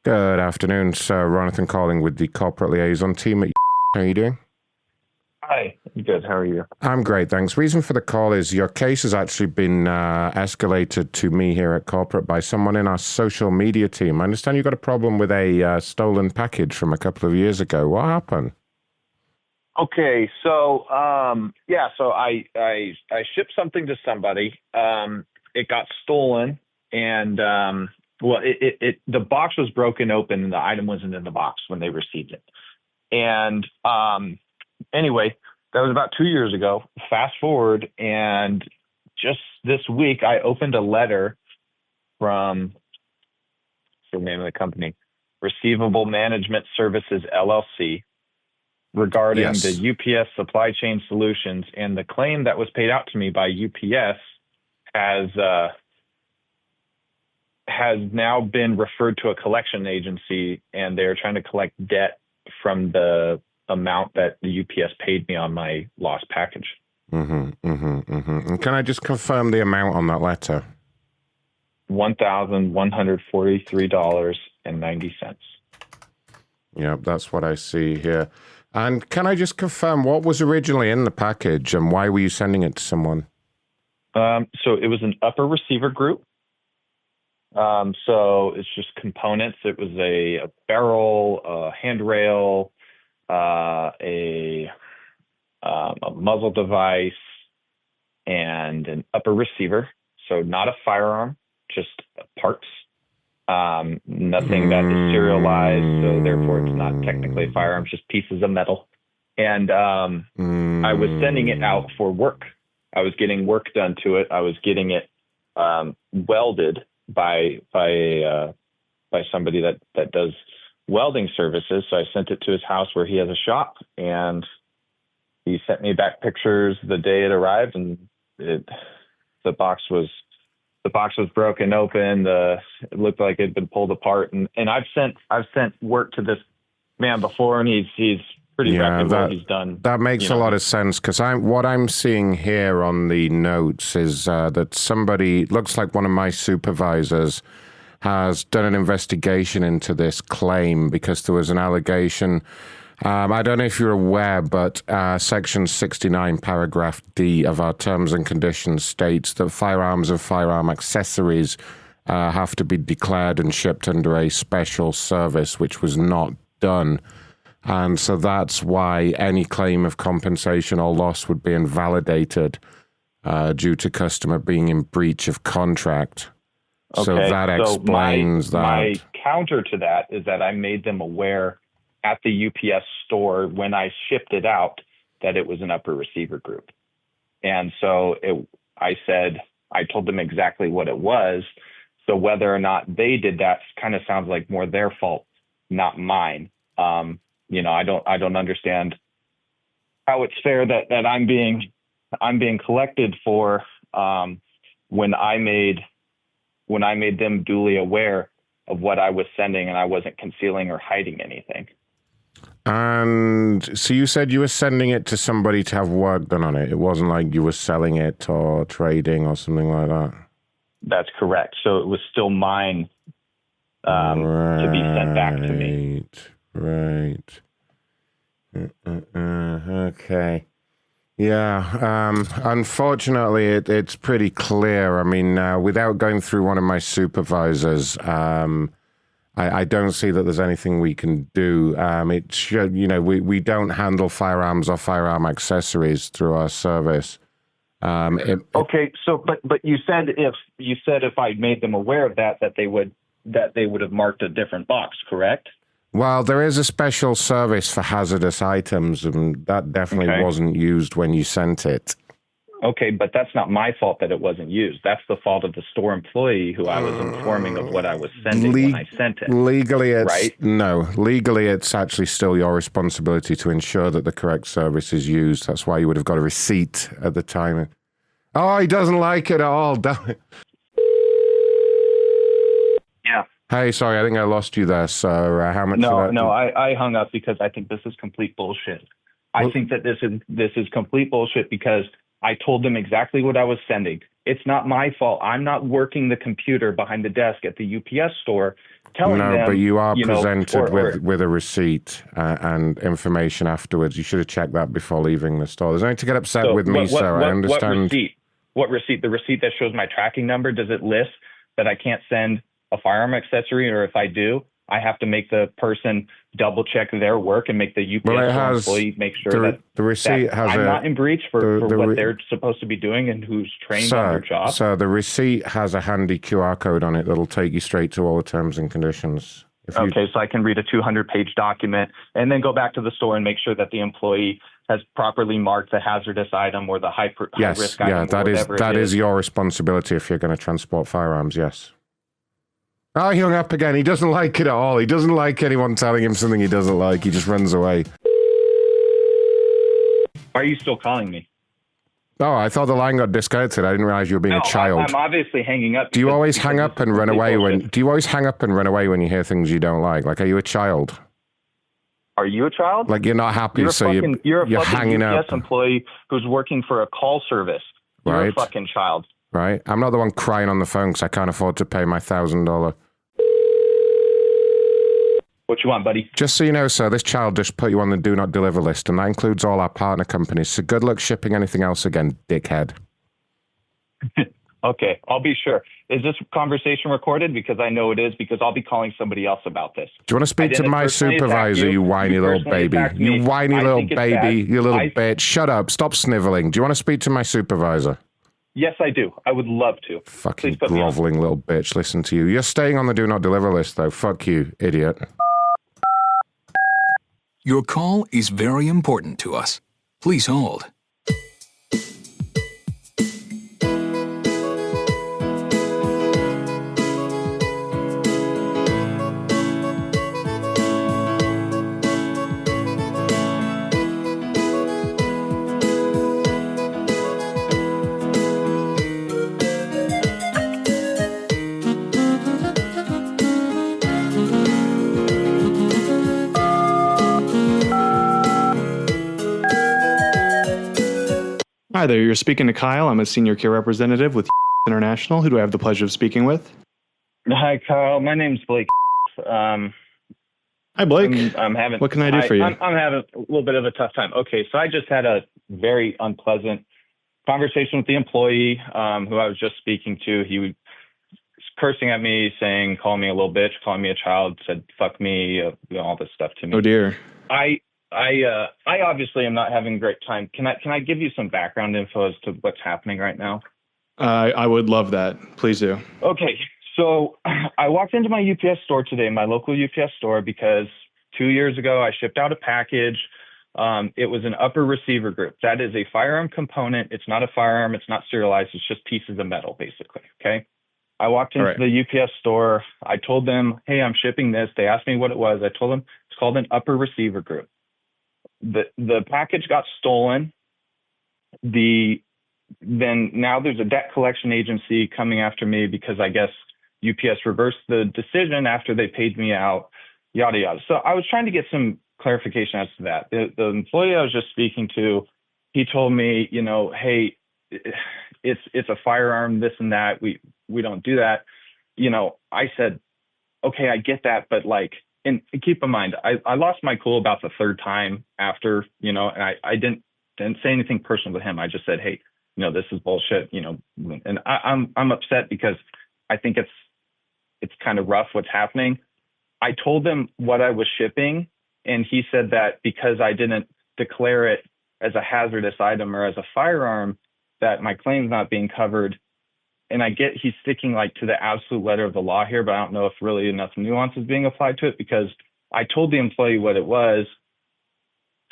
Good afternoon, sir. Ronathan calling with the corporate liaison team at How are you doing? Hi. Good. How are you? I'm great, thanks. Reason for the call is your case has actually been escalated to me here at corporate by someone in our social media team. I understand you got a problem with a stolen package from a couple of years ago. What happened? Okay. So, so I shipped something to somebody. It got stolen, and the box was broken open, and the item wasn't in the box when they received it. And anyway, that was about 2 years ago. Fast forward, and just this week, I opened a letter from the name of the company, Receivable Management Services LLC, regarding Yes. the UPS Supply Chain Solutions, and the claim that was paid out to me by UPS has now been referred to a collection agency, and they're trying to collect debt from the amount that the UPS paid me on my lost package. And can I just confirm the amount on that letter? $1,143.90. Yep, that's what I see here. And can I just confirm what was originally in the package and why were you sending it to someone? So it was an upper receiver group. So it's just components. It was a barrel, a handrail, a muzzle device, and an upper receiver. So not a firearm, just parts. Nothing that is serialized, so therefore it's not technically a firearm, just pieces of metal. And I was sending it out for work. I was getting work done to it. I was getting it welded by somebody that does welding services. So I sent it to his house where he has a shop, and he sent me back pictures the day it arrived, and the box was broken open. It looked like it had been pulled apart, and I've sent work to this man before, and he's pretty reputable. He's done. That makes a lot of sense, because what I'm seeing here on the notes is that somebody, looks like one of my supervisors, has done an investigation into this claim because there was an allegation. I don't know if you're aware, but Section 69, Paragraph D of our Terms and Conditions states that firearms and firearm accessories have to be declared and shipped under a special service, which was not done. And so that's why any claim of compensation or loss would be invalidated due to customer being in breach of contract. Okay, so that explains that. My counter to that is that I made them aware at the UPS store when I shipped it out that it was an upper receiver group. And so I told them exactly what it was. So whether or not they did that kind of sounds like more their fault, not mine. I don't understand how it's fair that I'm being collected for when I made them duly aware of what I was sending, and I wasn't concealing or hiding anything. And so you said you were sending it to somebody to have work done on it. It wasn't like you were selling it or trading or something like that. That's correct. So it was still mine to be sent back to me. Right. Okay. Yeah. Unfortunately, it's pretty clear. I mean, without going through one of my supervisors, I don't see that there's anything we can do. It should, we don't handle firearms or firearm accessories through our service. Okay. So, but you said if I made them aware of that they would have marked a different box, correct? Well, there is a special service for hazardous items, and that definitely wasn't used when you sent it. Okay, but that's not my fault that it wasn't used. That's the fault of the store employee who I was informing of what I was sending when I sent it. Legally, right? No. Legally, it's actually still your responsibility to ensure that the correct service is used. That's why you would have got a receipt at the time. Oh, he doesn't like it at all, damn it. Yeah. Hey, sorry, I think I lost you there. So how much? I hung up because I think this is complete bullshit. I think that this is complete bullshit because I told them exactly what I was sending. It's not my fault. I'm not working the computer behind the desk at the UPS store telling them, No, but you are you know, presented or with a receipt and information afterwards. You should have checked that before leaving the store. There's no need to get upset so with me, sir. I understand. What receipt? The receipt that shows my tracking number, does it list that I can't send a firearm accessory, or if I do, I have to make the person double check their work and make the UPS store employee make sure that the receipt that has I'm not in breach for what they're supposed to be doing and who's trained on their job. So the receipt has a handy QR code on it that'll take you straight to all the terms and conditions. Okay, so I can read a 200-page document and then go back to the store and make sure that the employee has properly marked the hazardous item or the high risk item. Yes, that is your responsibility if you're going to transport firearms. Yes. Oh, he hung up again. He doesn't like it at all. He doesn't like anyone telling him something he doesn't like. He just runs away. Are you still calling me? Oh, I thought the line got disconnected. I didn't realize you were being a child. I'm obviously hanging up. Do you always hang up and run away Do you always hang up and run away when you hear things you don't like? Like, are you a child? Are you a child? Like, you're not happy, you're you're hanging up. You're a UPS employee who's working for a call service. You're a fucking child. Right. I'm not the one crying on the phone because I can't afford to pay my $1,000. What you want, buddy? Just so you know, sir, this child just put you on the do not deliver list, and that includes all our partner companies. So good luck shipping anything else again, dickhead. Okay, I'll be sure. Is this conversation recorded? Because I know it is, because I'll be calling somebody else about this. Do you want to speak to my supervisor, you whiny little baby? You whiny little baby, you little bitch. Shut up. Stop sniveling. Do you want to speak to my supervisor? Yes, I do. I would love to. Fucking groveling little bitch. Listen to you. You're staying on the do not deliver list, though. Fuck you, idiot. Your call is very important to us. Please hold. Hi there, you're speaking to Kyle. I'm a senior care representative with International. Who do I have the pleasure of speaking with? Hi, Kyle. My name's Blake. Hi, Blake. What can I do for you? I'm having a little bit of a tough time. Okay, so I just had a very unpleasant conversation with the employee who I was just speaking to. He was cursing at me, saying, calling me a little bitch, calling me a child, said, fuck me, all this stuff to me. Oh, dear. I obviously am not having a great time. Can I give you some background info as to what's happening right now? I would love that. Please do. Okay. So I walked into my UPS store today, my local UPS store, because 2 years ago I shipped out a package. It was an upper receiver group. That is a firearm component. It's not a firearm. It's not serialized. It's just pieces of metal, basically. Okay. I walked into the UPS store. I told them, hey, I'm shipping this. They asked me what it was. I told them it's called an upper receiver group. The package got stolen. Then now there's a debt collection agency coming after me because I guess UPS reversed the decision after they paid me out, yada, yada. So I was trying to get some clarification as to that. The employee I was just speaking to, he told me, hey, it's a firearm, this and that. We don't do that. I said, okay, I get that. But and keep in mind, I lost my cool about the third time after, and I didn't say anything personal to him. I just said, hey, this is bullshit, and I'm upset because I think it's kind of rough what's happening. I told him what I was shipping, and he said that because I didn't declare it as a hazardous item or as a firearm, that my claim's not being covered. And I get he's sticking to the absolute letter of the law here, but I don't know if really enough nuance is being applied to it because I told the employee what it was.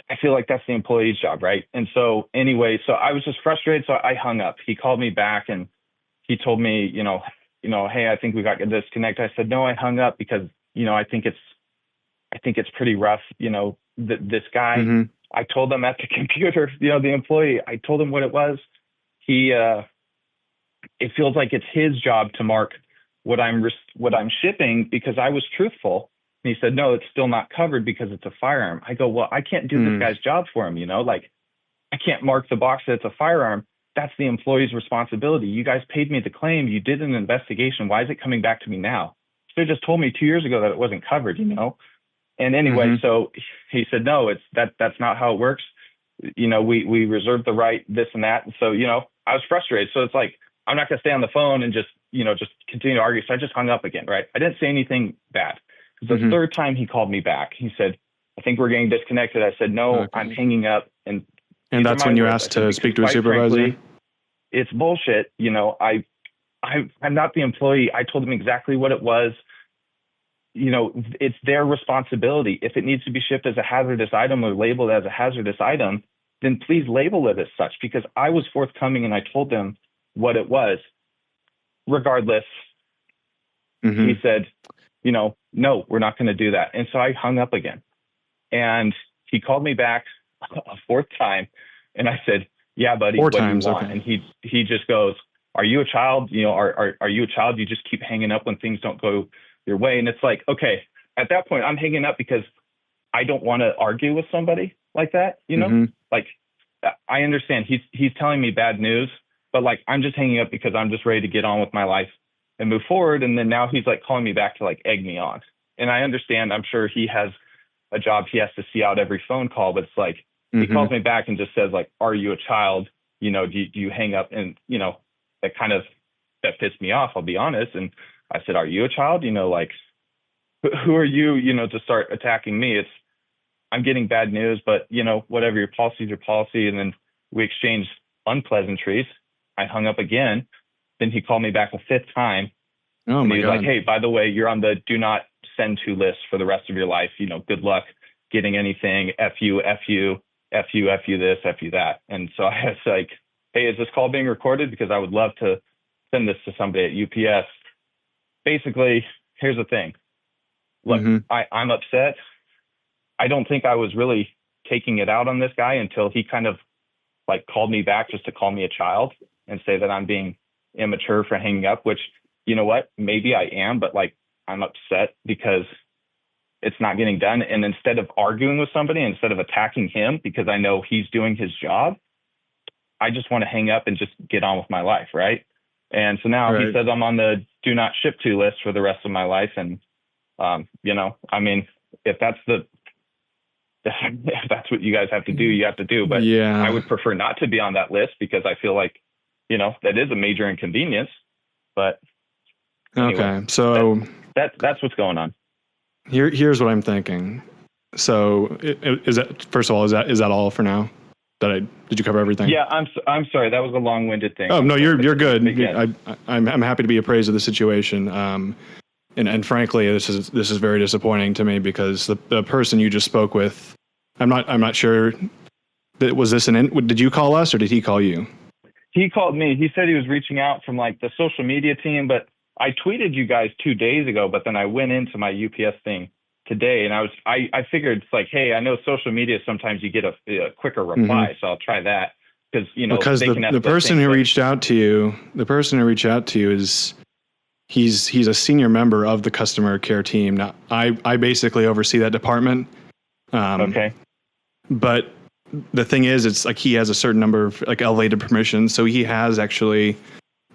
I feel like that's the employee's job, right? And so anyway, so I was just frustrated, so I hung up. He called me back and he told me, hey, I think we got to disconnect. I said, no, I hung up because, I think it's pretty rough. This guy, I told him at the computer, the employee, I told him what it was. It feels like it's his job to mark what I'm shipping because I was truthful. And he said, no, it's still not covered because it's a firearm. I go, well, I can't do this guy's job for him. I can't mark the box that it's a firearm. That's the employee's responsibility. You guys paid me the claim. You did an investigation. Why is it coming back to me now? have just told me 2 years ago that it wasn't covered, you know? And anyway, so he said, no, that's not how it works. You know, we reserve the right, this and that. And so, you know, I was frustrated. So it's like, I'm not going to stay on the phone and just continue to argue. So I just hung up again, right? I didn't say anything bad. The third time he called me back, he said, I think we're getting disconnected. I said, no, okay. I'm hanging up. And that's when you asked to speak to a supervisor? Frankly, it's bullshit. You know, I'm not the employee. I told him exactly what it was. You know, it's their responsibility. If it needs to be shipped as a hazardous item or labeled as a hazardous item, then please label it as such, because I was forthcoming and I told them what it was. Regardless, he said, you know, no, we're not going to do that. And so I hung up again. And he called me back a fourth time. And I said, yeah, buddy, what do you want? Okay. And he just goes, are you a child? You know, are you a child? You just keep hanging up when things don't go your way. And it's like, okay, at that point, I'm hanging up because I don't want to argue with somebody like that. You know, like, I understand he's telling me bad news, but like, I'm just hanging up because I'm just ready to get on with my life and move forward. And then now he's like calling me back to like egg me on. And I understand, I'm sure he has a job. He has to see out every phone call, but it's like, he calls me back and just says like, are you a child? You know, do you hang up? And, you know, that pissed me off, I'll be honest. And I said, are you a child? You know, like, who are you, you know, to start attacking me? I'm getting bad news, but you know, whatever, your policy is your policy. And then we exchanged unpleasantries. I hung up again. Then he called me back a fifth time. Oh and my he was God. like, hey, by the way, you're on the do not send to list for the rest of your life. You know, good luck getting anything. F you, F you, F you, F you this, F you that. And so I was like, hey, is this call being recorded? Because I would love to send this to somebody at UPS. Basically, here's the thing. Look, I'm upset. I don't think I was really taking it out on this guy until he kind of like called me back just to call me a child and say that I'm being immature for hanging up, which, you know what, maybe I am, but like, I'm upset because it's not getting done. And instead of arguing with somebody, instead of attacking him, because I know he's doing his job, I just want to hang up and just get on with my life. Right. And so now he says I'm on the do not ship to list for the rest of my life. And, you know, I mean, if that's what you guys have to do, you have to do. But yeah, I would prefer not to be on that list because I feel like, you know, that is a major inconvenience. But anyway, okay, so that's what's going on. Here's what I'm thinking. So is that, first of all, is that all for now? Did you cover everything? Yeah, I'm sorry. That was a long-winded thing. Oh no, you're good. I'm happy to be appraised of the situation. And frankly, this is very disappointing to me because the person you just spoke with, I'm not sure that was this did you call us or did he call you? He called me. He said he was reaching out from like the social media team, but I tweeted you guys 2 days ago, but then I went into my UPS thing today and I figured it's like, hey, I know social media, sometimes you get a quicker reply. So I'll try that because, you know, because the person who reached out to you is he's a senior member of the customer care team. Now I basically oversee that department. Okay. But the thing is, it's like he has a certain number of like elevated permissions. So he has actually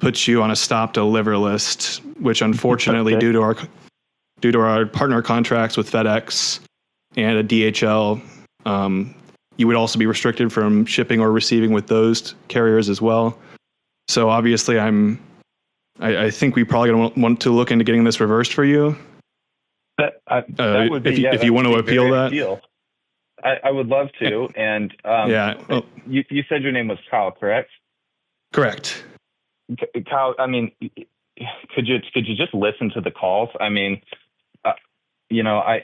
put you on a stop deliver list, which unfortunately due to our partner contracts with FedEx and a DHL, you would also be restricted from shipping or receiving with those carriers as well. So obviously I think we probably want to look into getting this reversed for you. That would be, if you want to appeal that. I would love to. And you said your name was Kyle, correct? Correct. Kyle, I mean, could you just listen to the calls? I mean, you know, I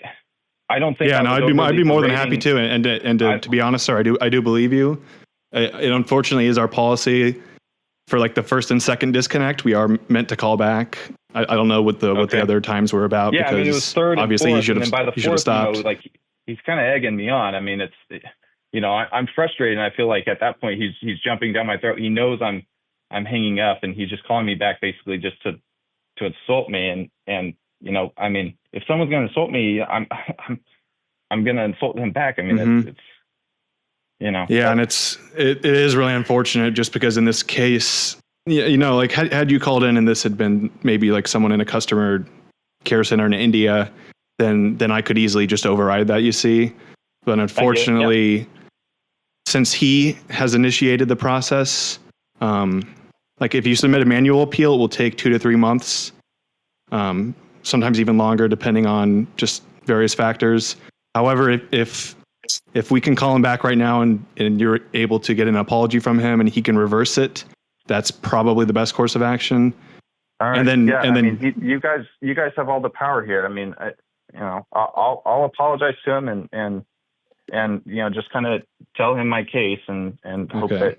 don't think. Yeah, no, I'd be more than happy to. And to be honest, sir, I do believe you. It unfortunately is our policy for like the first and second disconnect. We are meant to call back. I don't know what the other times were about. Yeah, because I mean, it was third. Obviously, and fourth, he should and then by the fourth, stopped. you know, like he's kind of egging me on. I mean, it's, you know, I'm frustrated, and I feel like at that point he's jumping down my throat. He knows I'm hanging up, and he's just calling me back basically just to insult me. And you know, I mean, if someone's going to insult me, I'm going to insult him back. I mean, it's you know. Yeah, and it is really unfortunate just because in this case, you know, like had you called in and this had been maybe like someone in a customer care center in India, then I could easily just override that, you see. But unfortunately, since he has initiated the process, like if you submit a manual appeal, it will take 2 to 3 months, sometimes even longer, depending on just various factors. However, if we can call him back right now and you're able to get an apology from him and he can reverse it, that's probably the best course of action. All right. And then, you guys have all the power here. I mean, I'll apologize to him and just kind of tell him my case and hope that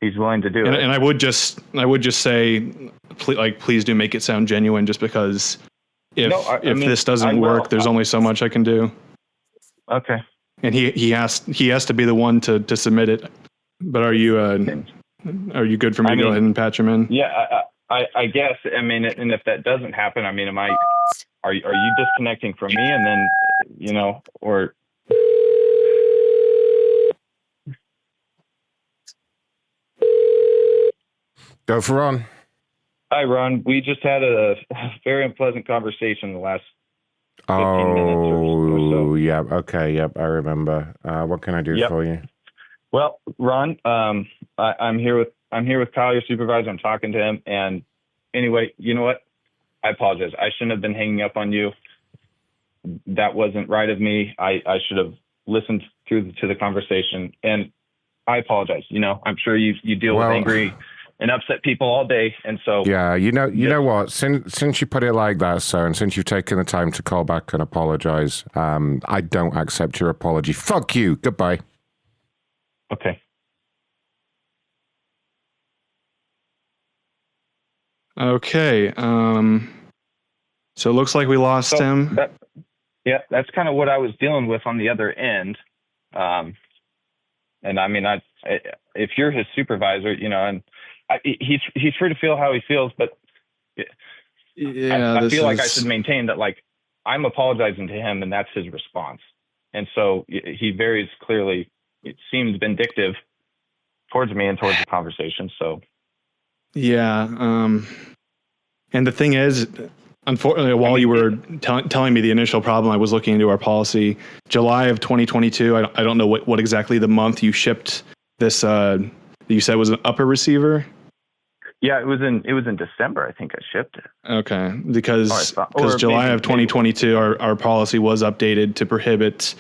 he's willing to do it. And I would just say, please do make it sound genuine, just because if this doesn't work, there's only so much I can do. Okay. And he has to be the one to submit it. But are you good for me to go ahead and patch him in? Yeah, I guess. I mean, and if that doesn't happen, I mean, are you disconnecting from me and then, or? Go for Ron. Hi, Ron. We just had a very unpleasant conversation the last 15 minutes or so. Yeah. Okay. Yep. I remember. What can I do for you? Well, Ron, I'm here with Kyle, your supervisor. I'm talking to him. And anyway, you know what? I apologize. I shouldn't have been hanging up on you. That wasn't right of me. I should have listened to the conversation, and I apologize. I'm sure you deal with angry and upset people all day. And so, yeah, you know what, since you put it like that, sir, and since you've taken the time to call back and apologize, I don't accept your apology. Fuck you. Goodbye. Okay. Okay. So it looks like we lost him. That's kind of what I was dealing with on the other end. And I mean, if you're his supervisor, and he's free to feel how he feels, but I feel like I should maintain that, like, I'm apologizing to him and that's his response. And so he very clearly, it seems vindictive towards me and towards the conversation. So. Yeah. And the thing is, unfortunately, while you were telling me the initial problem, I was looking into our policy. July of 2022, I don't know what exactly the month you shipped this, you said was an upper receiver? Yeah, it was in December, I think I shipped it. Okay, because July of 2022, our policy was updated to prohibit,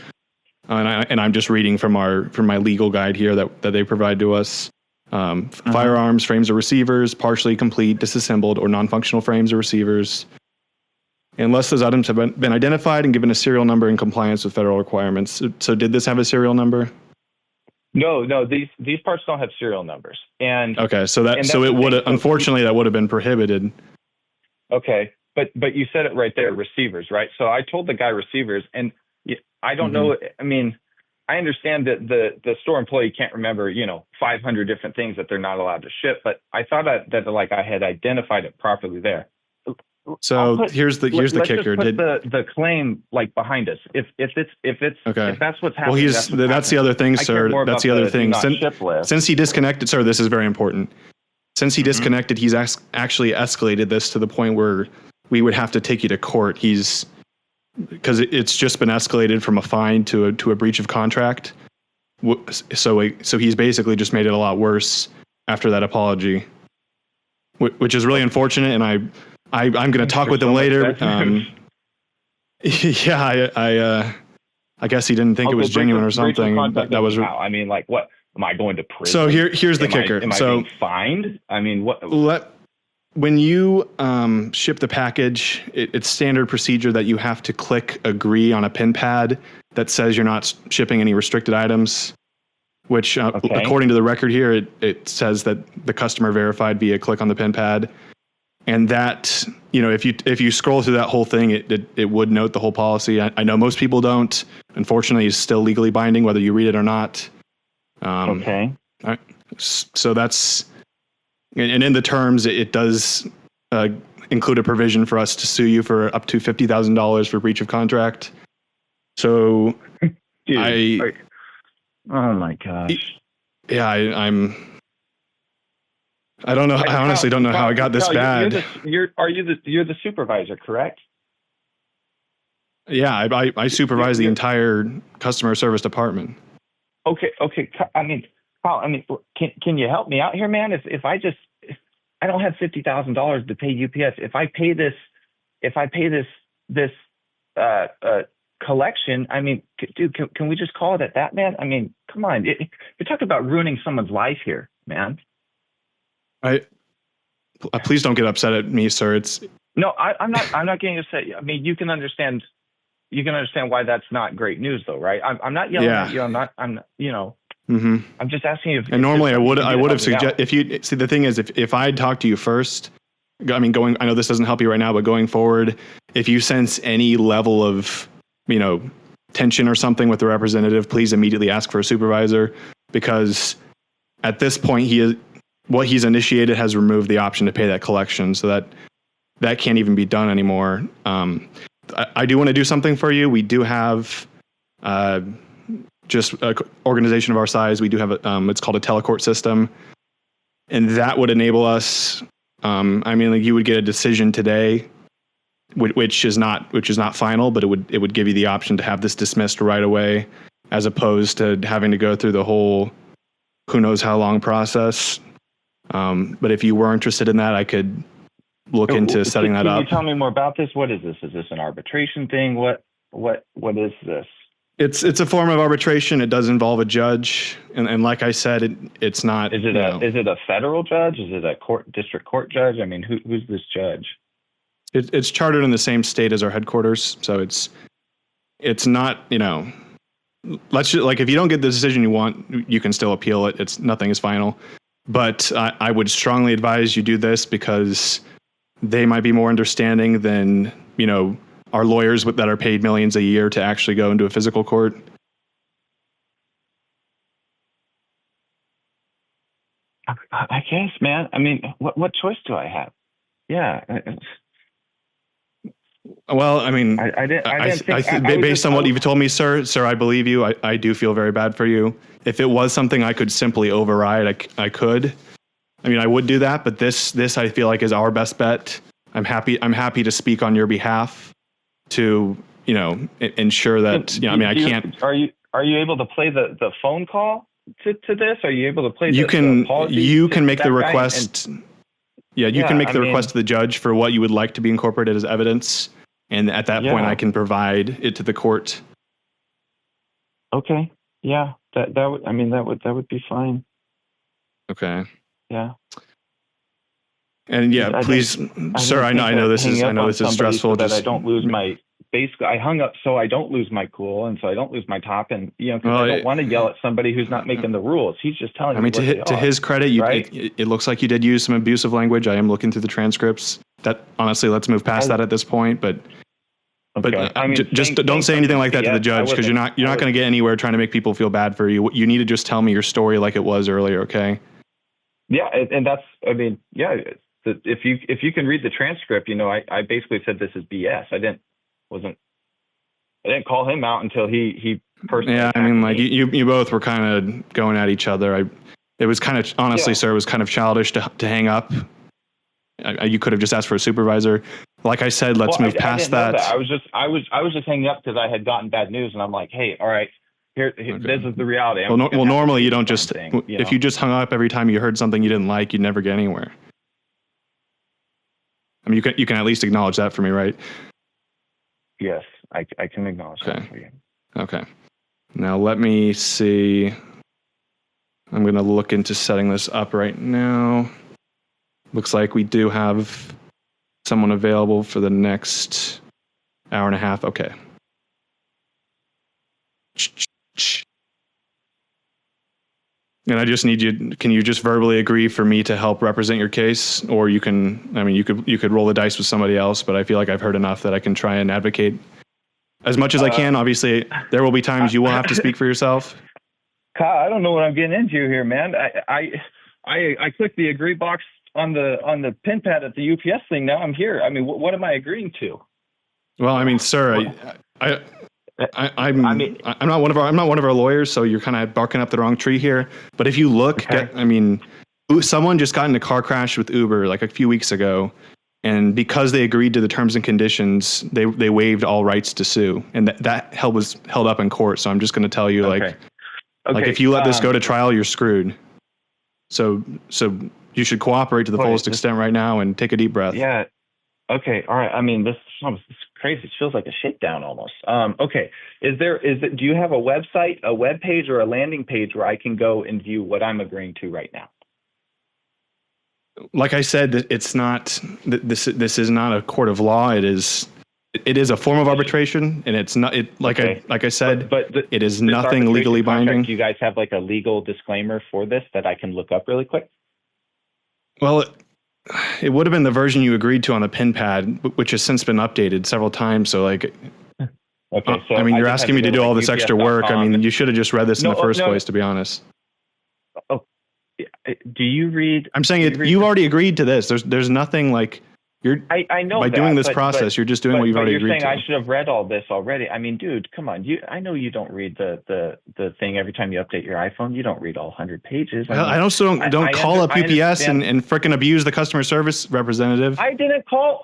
and I'm just reading from my legal guide here that they provide to us. Firearms, frames or receivers, partially complete, disassembled, or non-functional frames or receivers, unless those items have been identified and given a serial number in compliance with federal requirements. So did this have a serial number? No, these parts don't have serial numbers. And okay, it would, unfortunately, that would have been prohibited. Okay, but you said it right there, receivers, right? So I told the guy receivers, and I don't know. I mean, I understand that the store employee can't remember, 500 different things that they're not allowed to ship, but I thought that like I had identified it properly there. So here's the kicker. Just put the claim like behind us. If that's what's happening. Well, that's the other thing, sir. That's the other thing. Since he disconnected, sir, this is very important. Since he disconnected, he's actually escalated this to the point where we would have to take you to court. Because it's just been escalated from a fine to a breach of contract. So he's basically just made it a lot worse after that apology, which is really unfortunate. And I'm going to talk with him later. I guess he didn't think it was genuine or something. That was. I mean, like, what? Am I going to prison? So here's the kicker. Am I being fined? I mean, what? When you ship the package, it's standard procedure that you have to click agree on a pin pad that says you're not shipping any restricted items, which according to the record here, it says that the customer verified via click on the pin pad. And that, if you scroll through that whole thing, it would note the whole policy. I know most people don't. Unfortunately, it's still legally binding, whether you read it or not. Okay. All right. So that's, and in the terms, it does include a provision for us to sue you for up to $50,000 for breach of contract. So Dude, oh my gosh. Yeah, I don't know. I honestly don't know how I got this bad. You're the supervisor, correct? Yeah, I supervise the entire customer service department. Okay. I mean, Kyle, can you help me out here, man? If I don't have $50,000 to pay UPS. If I pay this collection, I mean, dude, can we just call it at that, man? I mean, come on, you're talking about ruining someone's life here, man. Please don't get upset at me, sir. No, I'm not getting upset. I mean, you can understand why that's not great news, though, right? I'm not yelling at you. I'm not. Mm-hmm. I'm just asking you. And normally I would have suggested, if you see, the thing is, if I'd talked to you first, I mean, I know this doesn't help you right now, but going forward, if you sense any level of, tension or something with the representative, please immediately ask for a supervisor, because at this point, what he's initiated has removed the option to pay that collection, so that can't even be done anymore. I do want to do something for you. We do have, just an organization of our size, we do have it's called a Telecourt system, and that would enable us. You would get a decision today, which is not final, but it would give you the option to have this dismissed right away, as opposed to having to go through the whole who knows how long process. But if you were interested in that, I could look into setting that up. Can you tell me more about this? What is this? Is this an arbitration thing? What is this? It's a form of arbitration. It does involve a judge, and like I said, it's not. Is it a federal judge? Is it a district court judge? I mean, who's this judge? It's chartered in the same state as our headquarters, so it's not. Let's just, like, if you don't get the decision you want, you can still appeal it. Nothing is final, but I would strongly advise you do this, because they might be more understanding than our lawyers that are paid millions a year to actually go into a physical court. I guess, man. I mean, what choice do I have? Yeah. Well, I mean, based on what you've told me, sir, I believe you. I do feel very bad for you. If it was something I could simply override, I could. I mean, I would do that, but this I feel like is our best bet. I'm happy to speak on your behalf to, ensure that, I can't. Are you able to play the phone call to this? Are you able to play you can make the request. You can make the request to the judge for what you would like to be incorporated as evidence. And at that point I can provide it to the court. Okay. Yeah. That would be fine. Okay. Yeah. And please, sir, I know this is stressful. So that I don't lose I hung up so I don't lose my cool, and so I don't lose my top, and because I don't want to yell at somebody who's not making the rules. He's just telling me. To his credit, right? It looks like you did use some abusive language. I am looking through the transcripts. That, honestly, let's move past that at this point. But just don't say anything like that to the judge, because you're not going to get anywhere trying to make people feel bad for you. You need to just tell me your story like it was earlier, okay? Yeah, and that's. If you can read the transcript, I basically said this is BS. I didn't call him out until he personally. Yeah, I mean, like you both were kind of going at each other. It was kind of, honestly, sir, it was kind of childish to hang up. You could have just asked for a supervisor. Like I said, let's move past that. I was just hanging up because I had gotten bad news, and I'm like, hey, all right, here okay. This is the reality. Well, normally you don't just if you just hung up every time you heard something you didn't like, you'd never get anywhere. I mean, you can at least acknowledge that for me, right? Yes, I can acknowledge that for you. Okay. Now let me see. I'm going to look into setting this up right now. Looks like we do have someone available for the next hour and a half. Okay. And I just need you. Can you just verbally agree for me to help represent your case, or you can? I mean, you could roll the dice with somebody else. But I feel like I've heard enough that I can try and advocate as much as I can. Obviously, there will be times you will have to speak for yourself. Kyle, I don't know what I'm getting into here, man. I clicked the agree box on the pin pad at the UPS thing. Now I'm here. I mean, what am I agreeing to? Well, I mean, sir, I'm not one of our lawyers, so you're kind of barking up the wrong tree here. But if you look, someone just got in a car crash with Uber like a few weeks ago, And because they agreed to the terms and conditions, they waived all rights to sue, and that was held up in court. So I'm just going to tell you, like if you let this go to trial, you're screwed. So you should cooperate to the fullest extent right now and take a deep breath. Yeah. Okay. All right. I mean, this is crazy. It feels like a shakedown almost. Okay. Do you have a website, a web page, or a landing page where I can go and view what I'm agreeing to right now? Like I said, it's not. This is not a court of law. It is a form of arbitration, and it's not. Like I said, it is nothing legally binding. Do you guys have like a legal disclaimer for this that I can look up really quick? Well, it would have been the version you agreed to on the pin pad, which has since been updated several times. So like, okay. So I mean, you're asking me to do all this extra work. I mean, you should have just read this in the first place, to be honest. Oh. Do you read? I'm saying you've already agreed to this. There's nothing like you're. I know by doing this process, you're just doing what you've already agreed to. You're saying I should have read all this already. I mean, dude, come on. I know you don't read the thing every time you update your iPhone. You don't read all 100 pages. I don't call up UPS and frickin' abuse the customer service representative. I didn't call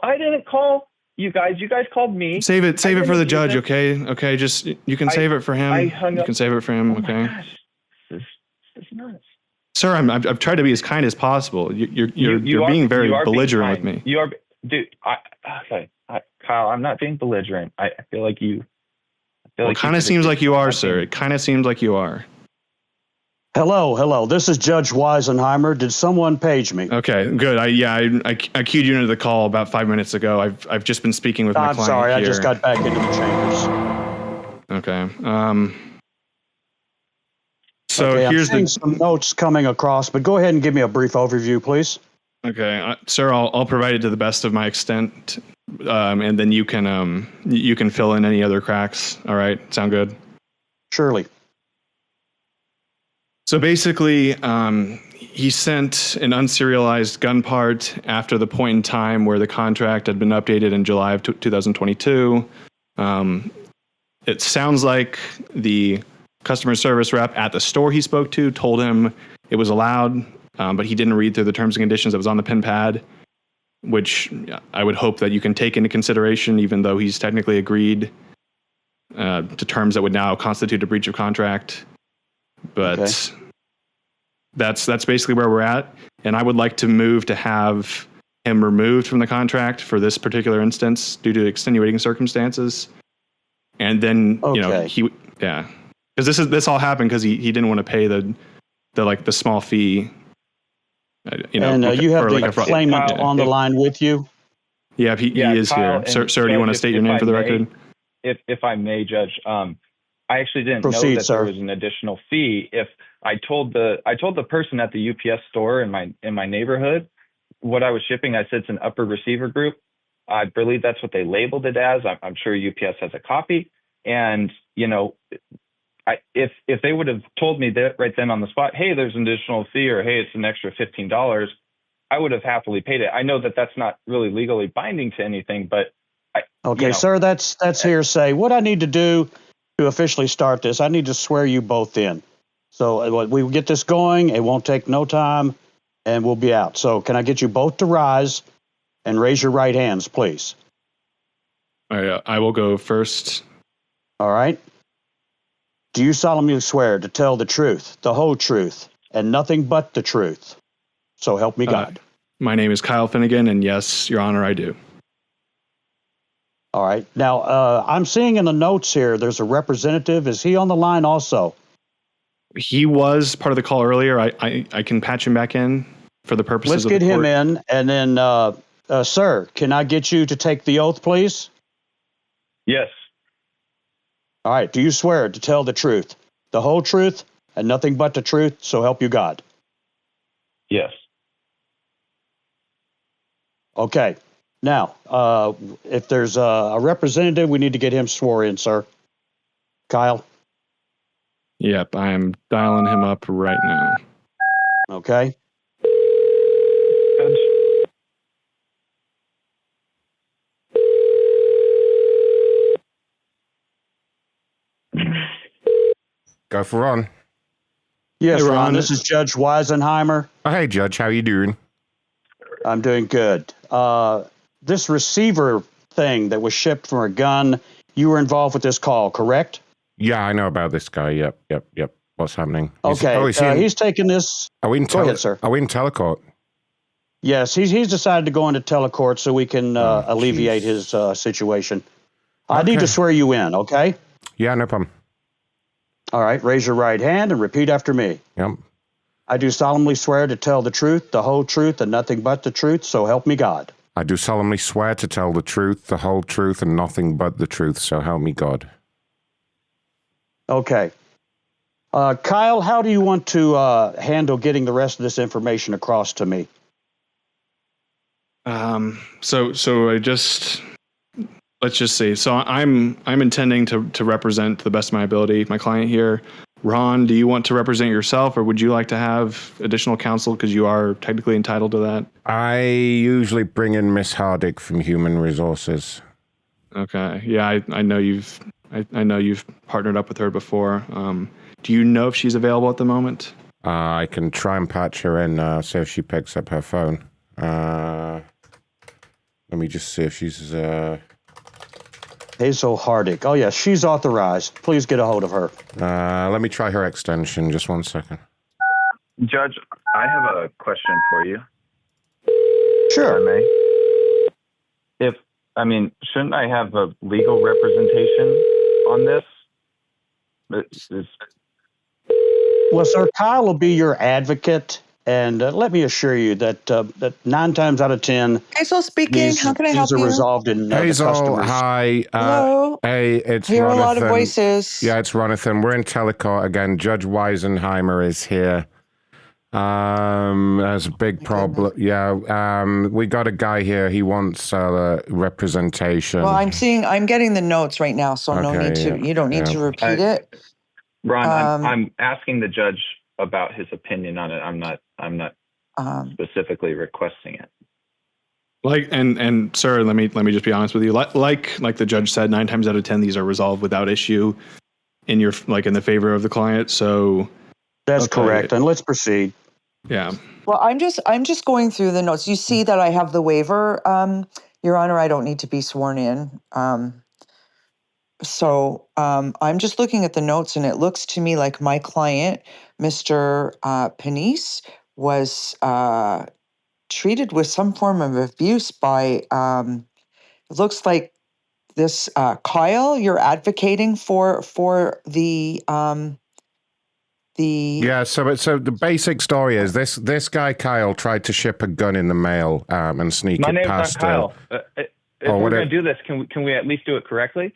you guys. You guys called me. Save it for the judge, okay? Just you can save it for him. You can save it for him, okay? My gosh. This is nuts. Sir, I've tried to be as kind as possible. You're being very belligerent with me. You are, dude. Kyle, I'm not being belligerent. I feel like you. It kind of seems like you are, sir. It kind of seems like you are. Hello. This is Judge Weisenheimer. Did someone page me? Okay, good. I queued you into the call about 5 minutes ago. I've just been speaking with my client. I'm sorry. Here. I just got back into the chambers. Okay. So okay, here's I'm seeing some notes coming across, but go ahead and give me a brief overview, please. Okay, sir, I'll provide it to the best of my extent, and then you can fill in any other cracks. All right, sound good? Surely. So basically, he sent an unserialized gun part after the point in time where the contract had been updated in July of 2022. It sounds like the customer service rep at the store he spoke to told him it was allowed, but he didn't read through the terms and conditions that was on the pin pad, which I would hope that you can take into consideration, even though he's technically agreed to terms that would now constitute a breach of contract. But that's basically where we're at. And I would like to move to have him removed from the contract for this particular instance due to extenuating circumstances. And then, because this all happened because he didn't want to pay the small fee. And you have the claimant on the line with you? Yeah, he is Kyle, here. Sir, do you want to state your name for the record? If I may, Judge, I actually didn't know that there was an additional fee. If I told the person at the UPS store in my neighborhood what I was shipping, I said it's an upper receiver group. I believe that's what they labeled it as. I'm sure UPS has a copy. And, if they would have told me that right then on the spot, hey, there's an additional fee, or hey, it's an extra $15, I would have happily paid it. I know that that's not really legally binding to anything, but sir, that's hearsay. What I need to do to officially start this, I need to swear you both in. So we get this going. It won't take no time, and we'll be out. So can I get you both to rise and raise your right hands, please? All right, I will go first. All right. Do you solemnly swear to tell the truth, the whole truth, and nothing but the truth? So help me God. My name is Kyle Finnegan, and yes, Your Honor, I do. All right. Now, I'm seeing in the notes here, there's a representative. Is he on the line also? He was part of the call earlier. I can patch him back in for the purposes of the court. Let's get him in, and then, sir, can I get you to take the oath, please? Yes. All right. Do you swear to tell the truth, the whole truth, and nothing but the truth, so help you God? Yes. Okay. Now, if there's a representative, we need to get him sworn in, sir. Kyle? Yep, I am dialing him up right now. Okay. Go for Ron. Yes, Hey, Ron, this is Judge Weisenheimer. Oh, hey, Judge, how you doing? I'm doing good. this receiver thing that was shipped from a gun, you were involved with this call, correct? Yeah, I know about this guy. Yep. What's happening? Okay. He's taking this. Are we in Go ahead, sir. Are we in Telecourt? Yes, he's decided to go into Telecourt so we can alleviate his situation. I need to swear you in, okay? Yeah, no problem. All right, raise your right hand and repeat after me. Yep. I do solemnly swear to tell the truth, the whole truth, and nothing but the truth, so help me God. I do solemnly swear to tell the truth, the whole truth, and nothing but the truth, so help me God. Okay. Kyle, how do you want to handle getting the rest of this information across to me? Let's just see. So I'm intending to represent to the best of my ability my client here. Ron, do you want to represent yourself, or would you like to have additional counsel because you are technically entitled to that? I usually bring in Miss Hardick from Human Resources. Okay. Yeah, I know you've partnered up with her before. Do you know if she's available at the moment? I can try and patch her in, see if she picks up her phone. Let me just see if she's... Hazel Hardick. Oh, yes, she's authorized. Please get a hold of her. Let me try her extension. Just 1 second. Judge, I have a question for you. Sure. If I may. Shouldn't I have a legal representation on this? Well, sir, Kyle will be your advocate, and let me assure you that 9 times out of 10, Hazel speaking. How can I help these are you? resolved in the Hazel, customers. hi. Hello. Hey, it's Hear Ronathan. a lot of voices. Yeah, it's Ronathan. We're in Telecourt again. Judge Weisenheimer is here. There's a big problem. Yeah, we got a guy here. He wants representation. Well, I'm getting the notes right now, so no need to. You don't need to repeat it. Ron, I'm asking the judge about his opinion on it. I'm not specifically requesting it. And sir, let me just be honest with you. Like the judge said, 9 times out of 10 these are resolved without issue in your in the favor of the client. So that's correct. And let's proceed. Yeah. Well, I'm just going through the notes. You see that I have the waiver, Your Honor. I don't need to be sworn in. So I'm just looking at the notes, and it looks to me like my client, Mr. Panisse, was treated with some form of abuse by, it looks like this Kyle. You're advocating for the. Yeah, so the basic story is this guy Kyle tried to ship a gun in the mail and sneak My it name's past. not Kyle. If we're going to do this, can we at least do it correctly?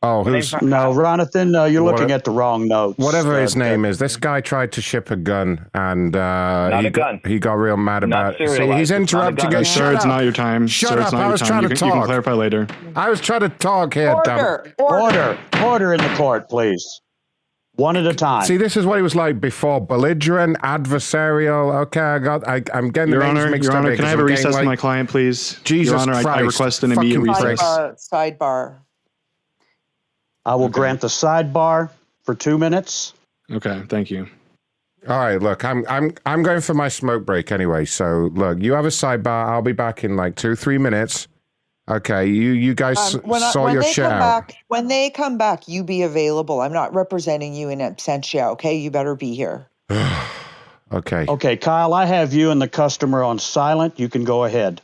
Oh, who's no, Ronathan? No, you're looking at the wrong notes. Whatever his name is, this guy tried to ship a gun, and he got real mad about it. See, he's interrupting us. Sir, it's not your time. Shut up! I was trying to talk. You can clarify later. I was trying to talk here. Order in the court, please. One at a time. See, this is what he was like before: belligerent, adversarial. Okay, I'm getting Your the names Honor, mixed Your up. Honor, can I have a recess with my client, please? Jesus Your Honor, Christ! I request an immediate recess. Sidebar. I will grant the sidebar for 2 minutes. Okay, thank you. All right, look, I'm going for my smoke break anyway. So look, you have a sidebar. I'll be back in like 2-3 minutes. Okay, you guys saw your shit out. When they come back, you be available. I'm not representing you in absentia. Okay, you better be here. Okay. Okay, Kyle, I have you and the customer on silent. You can go ahead.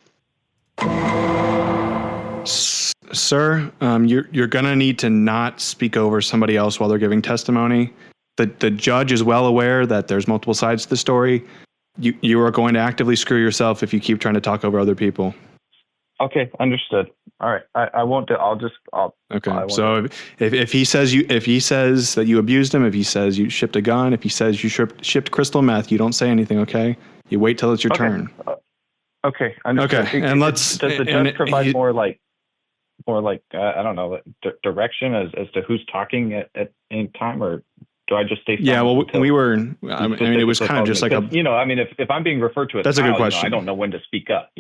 Sir, you're going to need to not speak over somebody else while they're giving testimony. The judge is well aware that there's multiple sides to the story. You are going to actively screw yourself if you keep trying to talk over other people. Okay, understood. All right, I won't do. I'll. Okay, so if he says that you abused him, if he says you shipped a gun, if he says you shipped crystal meth, you don't say anything. Okay, you wait till it's your turn. Okay, understood. Okay, and does the judge provide more like I don't know, direction as to who's talking at any time, or do I just stay silent? Yeah, well, we were. I mean, it was kind of just like if I'm being referred to as that's Kyle, a good question. I don't know when to speak up.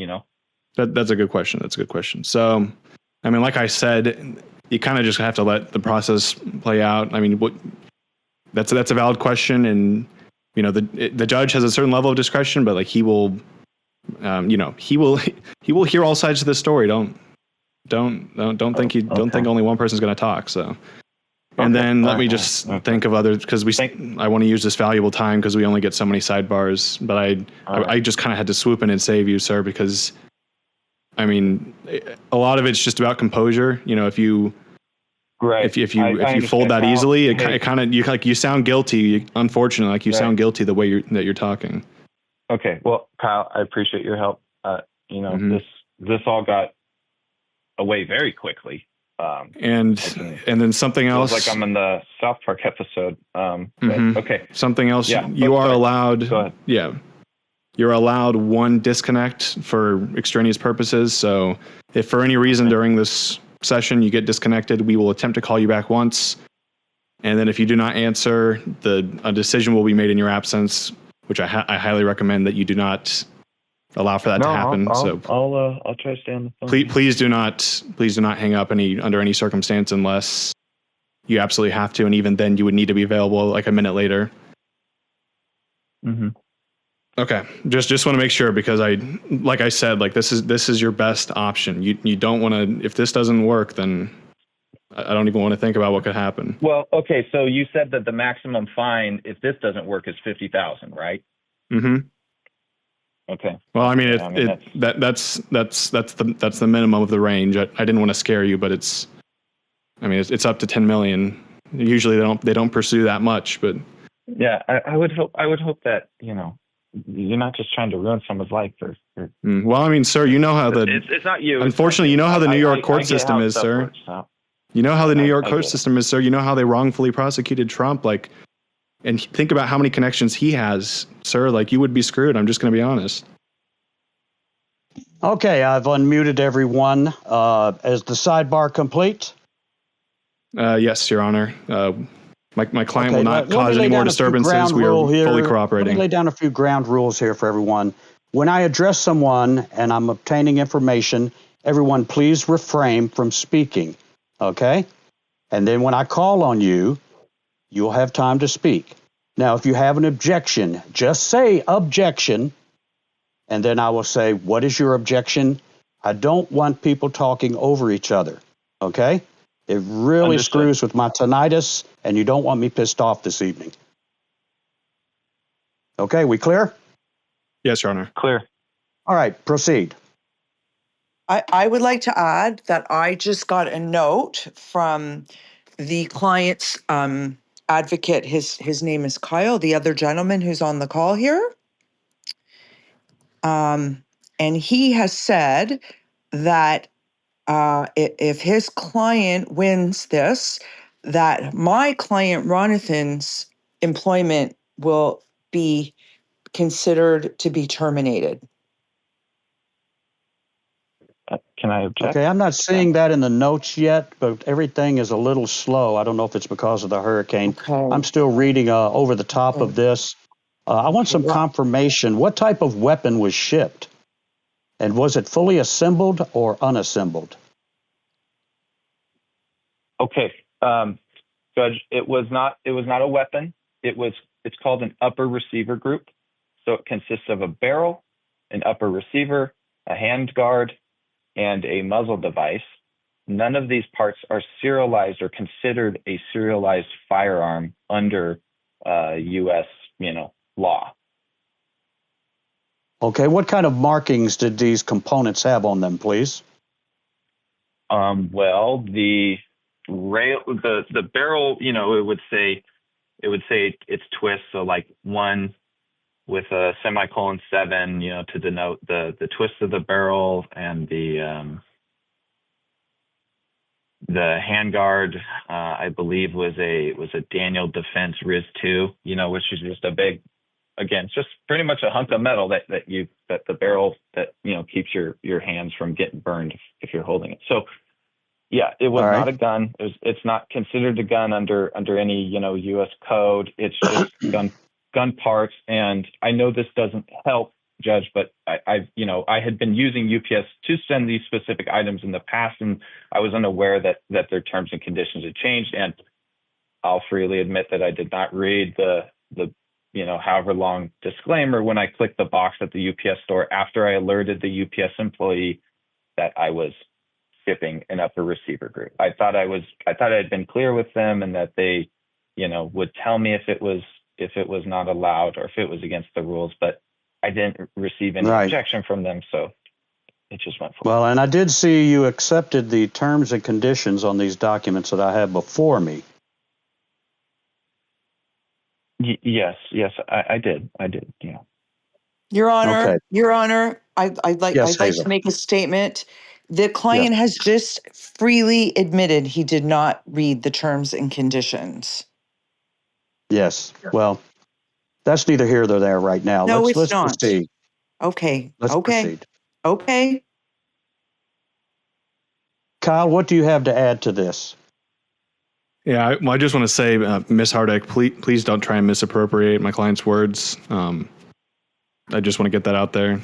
That's a good question. That's a good question. So, I mean, like I said, you kind of just have to let the process play out. I mean, that's a valid question, and the judge has a certain level of discretion, but like he will he will hear all sides of the story. Don't think only one person's going to talk. So, and then let me just think of others, because I want to use this valuable time because we only get so many sidebars. But I just kind of had to swoop in and save you, sir, because I mean, a lot of it's just about composure. If you fold that easily, it kind of you sound guilty. Unfortunately, you sound guilty the way you're talking. Okay, well, Kyle, I appreciate your help. This all got away very quickly. And then something else. Feels like I'm in the South Park episode. Okay. Something else. Yeah, you are allowed. Go ahead. Yeah. You're allowed one disconnect for extraneous purposes. So if for any reason during this session you get disconnected, we will attempt to call you back once. And then if you do not answer, a decision will be made in your absence, which I highly recommend that you do not allow for that to happen. I'll try to stay on the phone. Please do not hang up under any circumstance unless you absolutely have to, and even then you would need to be available like a minute later. Mm-hmm. Okay, just want to make sure, because like I said, this is your best option. You don't want to. If this doesn't work, then I don't even want to think about what could happen. Well, okay, so you said that the maximum fine if this doesn't work is $50,000, right? Mm-hmm. Okay. Well, I mean, that's the minimum of the range. I didn't want to scare you, but it's up to 10 million. Usually they don't pursue that much, but yeah, I would hope that you're not just trying to ruin someone's life for. Well, I mean, sir, you know how it's not you. Unfortunately, you know how the New York court system is, sir. Works, so. You know how the New York court system is, sir. You know how they wrongfully prosecuted Trump, and think about how many connections he has, sir. You would be screwed. I'm just going to be honest. Okay, I've unmuted everyone. Is the sidebar complete? Yes, Your Honor. My client will not cause any more disturbances. We are fully cooperating. Let me lay down a few ground rules here for everyone. When I address someone and I'm obtaining information, everyone please refrain from speaking, okay? And then when I call on you, you'll have time to speak. Now, if you have an objection, just say objection, and then I will say, what is your objection? I don't want people talking over each other, okay? It really screws with my tinnitus, and you don't want me pissed off this evening. Okay, we clear? Yes, Your Honor. Clear. All right, proceed. I would like to add that I just got a note from the client's advocate. His name is Kyle, the other gentleman who's on the call here. And he has said that if his client wins this, that my client Ronathan's employment will be considered to be terminated. Can I object? Okay, I'm not seeing that in the notes yet, but everything is a little slow. I don't know if it's because of the hurricane. Okay. I'm still reading over the top of this. I want some confirmation. What type of weapon was shipped? And was it fully assembled or unassembled? Okay, Judge, it was not a weapon. It's called an upper receiver group. So it consists of a barrel, an upper receiver, a hand guard, and a muzzle device. None of these parts are serialized or considered a serialized firearm under U.S. law. Okay, what kind of markings did these components have on them, please? Well, the barrel, it would say it's twist. So like 1 with a semicolon 7, to denote the twist of the barrel, and the handguard, I believe was a Daniel Defense Riz 2, which is just a big, again, it's just pretty much a hunk of metal that the barrel that keeps your hands from getting burned if you're holding it. So yeah, it was not a gun. It's not considered a gun under any U.S. code. It's just gun parts. And I know this doesn't help, Judge, but I had been using UPS to send these specific items in the past, and I was unaware that their terms and conditions had changed. And I'll freely admit that I did not read the however long disclaimer when I clicked the box at the UPS store after I alerted the UPS employee that I was shipping an upper receiver group. I thought I had been clear with them and that they, would tell me if it was not allowed or if it was against the rules, but I didn't receive any objection from them, so it just went forward. Well, and I did see you accepted the terms and conditions on these documents that I have before me. Yes, I did. Yeah. Your Honor, Okay. Your Honor, I'd like Hazel. to make a statement. The client has just freely admitted he did not read the terms and conditions. Yes. Well, that's neither here nor there right now. No, let's it's not. proceed. Okay. Let's proceed. Okay. Kyle, what do you have to add to this? Yeah, I just want to say, Ms. Hardick, please don't try and misappropriate my client's words. I just want to get that out there.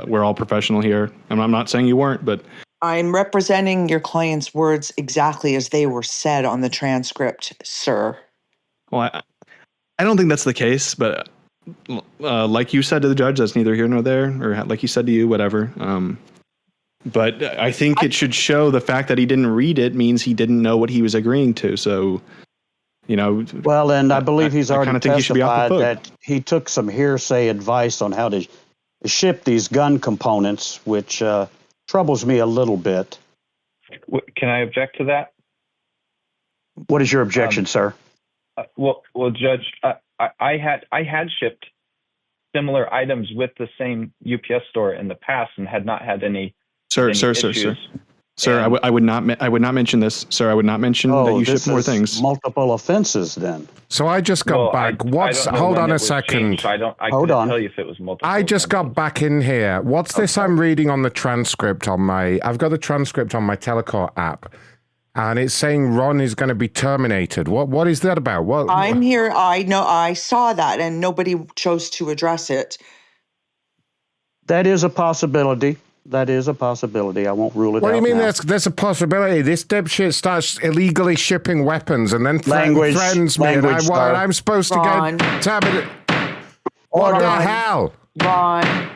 We're all professional here. And I'm not saying you weren't, but I'm representing your client's words exactly as they were said on the transcript, sir. well, I don't think that's the case, but like you said to the judge, that's neither here nor there, or like he said to you, whatever. But I think it should show the fact that he didn't read it means he didn't know what he was agreeing to. So, Well, and I believe he's already testified hook. that he took some hearsay advice on how to ship these gun components, which troubles me a little bit. Can I object to that? What is your objection, sir? Well, Judge, I had shipped similar items with the same UPS store in the past and had not had any. Sir, I would not mention this. Sir, I would not mention that you ship more things. Multiple offenses, then. So I just got back. Hold on a second. I couldn't tell you if it was multiple. I just got back in here. What's this I'm reading on the transcript I've got the transcript on my Telecourt app, and it's saying Ron is going to be terminated. What is that about? I'm here. I know. I saw that, and nobody chose to address it. That is a possibility. I won't rule it out. What do you mean now. there's a possibility? This dipshit starts illegally shipping weapons and then threatens me, and I'm supposed to get tabbed. What the hell? Ron.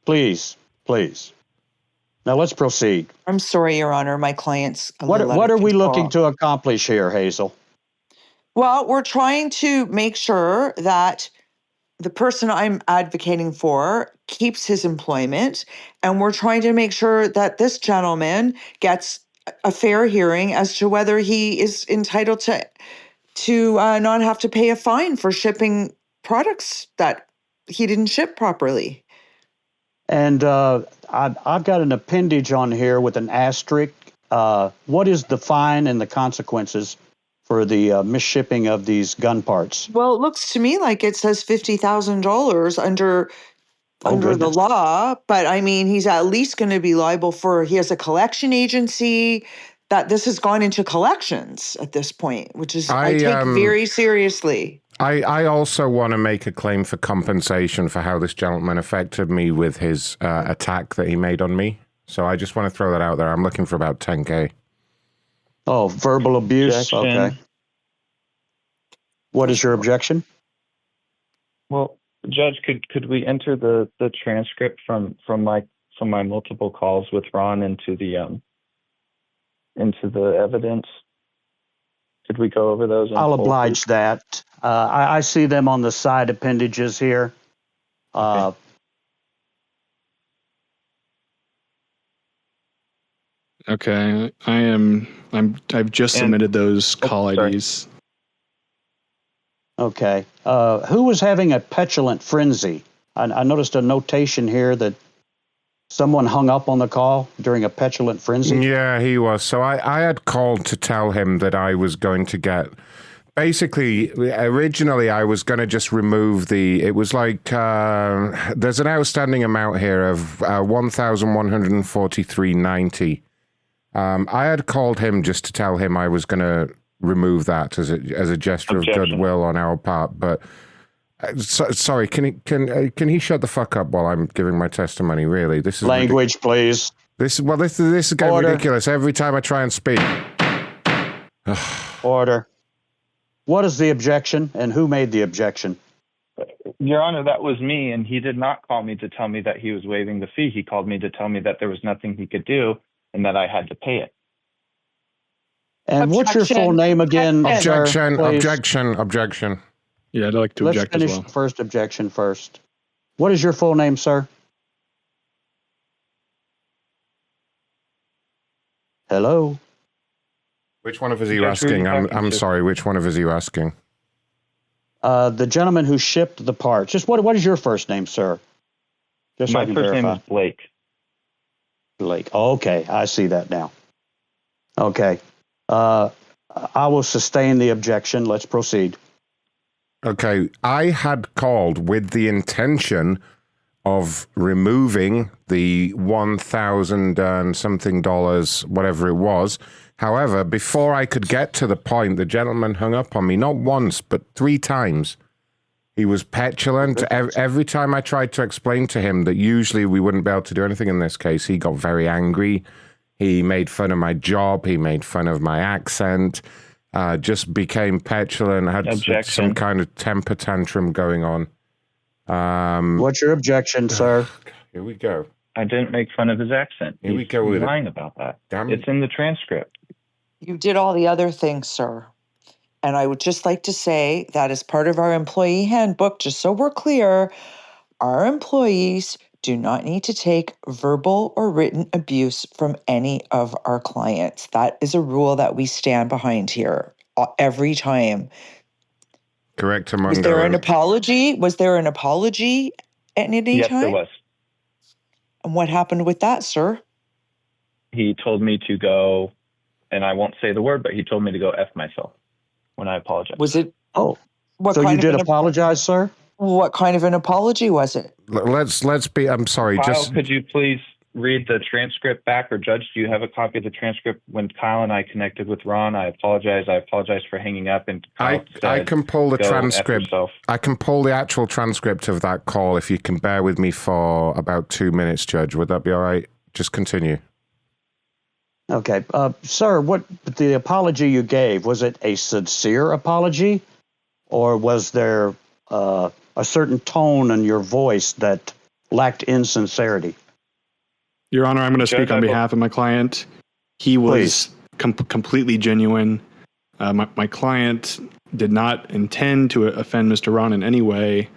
Please. Now let's proceed. I'm sorry, Your Honor. My client's What are we looking to accomplish here, Hazel? Well, we're trying to make sure that the person I'm advocating for keeps his employment, and we're trying to make sure that this gentleman gets a fair hearing as to whether he is entitled to not have to pay a fine for shipping products that he didn't ship properly. And I've got an appendage on here with an asterisk. What is the fine and the consequences for the misshipping of these gun parts? Well, it looks to me like it says $50,000 under the law, but I mean, he's at least going to be liable he has a collection agency that this has gone into collections at this point, which is I take very seriously. I also want to make a claim for compensation for how this gentleman affected me with his attack that he made on me. So I just want to throw that out there. I'm looking for about $10,000. Oh, verbal abuse. Objection. Okay. What is your objection? Well, Judge, could we enter the transcript from my multiple calls with Ron into the evidence? Could we go over those? I'll oblige that. I see them on the side appendages here. Okay. I've just submitted those call IDs. Okay. Who was having a petulant frenzy? I noticed a notation here that someone hung up on the call during a petulant frenzy. Yeah, he was. So I had called to tell him that I was going to get... Basically, originally I was going to just remove it was like, there's an outstanding amount here of $1,143.90. I had called him just to tell him I was going to remove that as a gesture of goodwill on our part. But sorry, can he shut the fuck up while I'm giving my testimony? Really, this is language, please. This is getting ridiculous every time I try and speak. Order. What is the objection, and who made the objection? Your Honor, that was me, and he did not call me to tell me that he was waiving the fee. He called me to tell me that there was nothing he could do and that I had to pay it. And what's your full name again, sir, Objection, please? objection. Yeah, I'd like to Let's object as finish well. the first objection first. What is your full name, sir? Hello? Which one of us are you Judge, who are asking? you talking I'm to? sorry, which one of us are you asking? The gentleman who shipped the parts. Just what is your first name, sir? Just so I My can first name verify. is Blake. Blake. Okay, I see that now. Okay. I will sustain the objection. Let's proceed. Okay, I had called with the intention of removing the 1,000 and something dollars, whatever it was. However, before I could get to the point, the gentleman hung up on me, not once, but 3 times. He was petulant. Every time I tried to explain to him that usually we wouldn't be able to do anything in this case, he got very angry. He made fun of my job. He made fun of my accent. Just became petulant. Had Objection. some kind of temper tantrum going on. What's your objection, sir? Here we go. I didn't make fun of his accent. Here we He's go with it. lying about that. Damn it. It's in the transcript. You did all the other things, sir. And I would just like to say that as part of our employee handbook, just so we're clear, our employees do not need to take verbal or written abuse from any of our clients. That is a rule that we stand behind here every time. Correct, Was there an Armando. apology? Was there an apology at any Yes, time? there was. And what happened with that, sir? He told me to go, and I won't say the word, but he told me to go F myself when I apologized. Was it? Oh, What so you kind did of apologize, sir? What kind of an apology was it? Let's be. I'm sorry. Kyle, Just could you please read the transcript back, or Judge, do you have a copy of the transcript? When Kyle and I connected with Ron, I apologize for hanging up, and Kyle I said, can pull the "Go F transcript. yourself." I can pull the actual transcript of that call if you can bear with me for about 2 minutes, Judge. Would that be all right? Just continue. Okay. Sir, what the apology you gave, was it a sincere apology, or was there a certain tone in your voice that lacked insincerity? Your Honor, I'm going to Judge, speak on behalf of my client. He was completely genuine. My client did not intend to offend Mr. Ron in any way.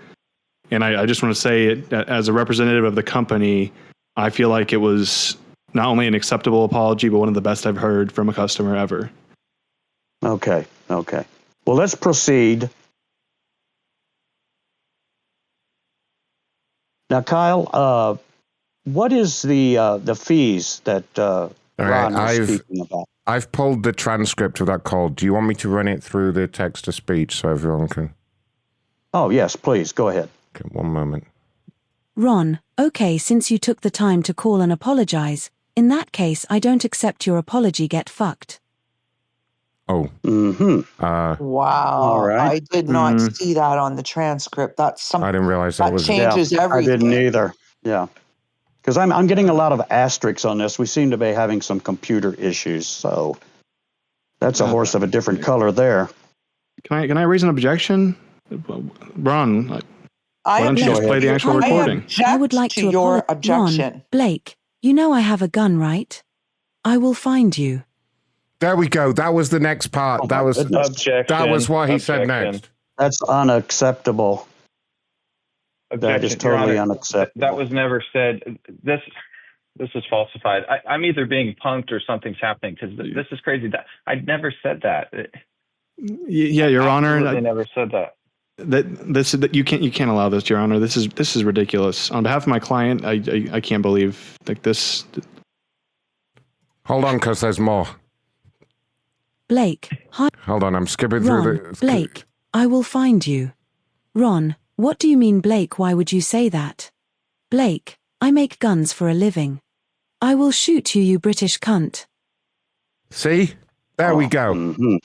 And I just want to say, as a representative of the company, I feel like it was not only an acceptable apology, but one of the best I've heard from a customer ever. Okay. Okay. Well, let's proceed. Now, Kyle, what is the fees that Ron was speaking about? I've pulled the transcript of that call. Do you want me to run it through the text to speech so everyone can? Oh, yes, please. Go ahead. Okay, one moment. Ron, okay, since you took the time to call and apologize, in that case, I don't accept your apology, get fucked. Oh. Mm-hmm. Wow. All right. I did not see that on the transcript. That's something I didn't realize that was. changes everything. I didn't either. Yeah. Because I'm getting a lot of asterisks on this. We seem to be having some computer issues, so that's a horse of a different color there. Can I raise an objection? Ron, why don't you just play the actual recording? I would like to your apologize. objection. Ron, Blake, you know I have a gun, right? I will find you. There we go. That was the next part. Oh, that was Objection. that was what he said Objection. next. That's unacceptable. That is Objection. Your totally Honor, unacceptable. That was never said. This is falsified. I'm either being punked or something's happening, because this is crazy. That I never said that. Yeah, Your Honor. I never said that. That you can't allow this, Your Honor. This is ridiculous. On behalf of my client, I can't believe like this. Hold on, because there's more. Blake, hi. Hold on, I'm skipping Ron, through the. Blake, I will find you. Ron, what do you mean, Blake? Why would you say that? Blake, I make guns for a living. I will shoot you, you British cunt. See? There we go. Mm-hmm.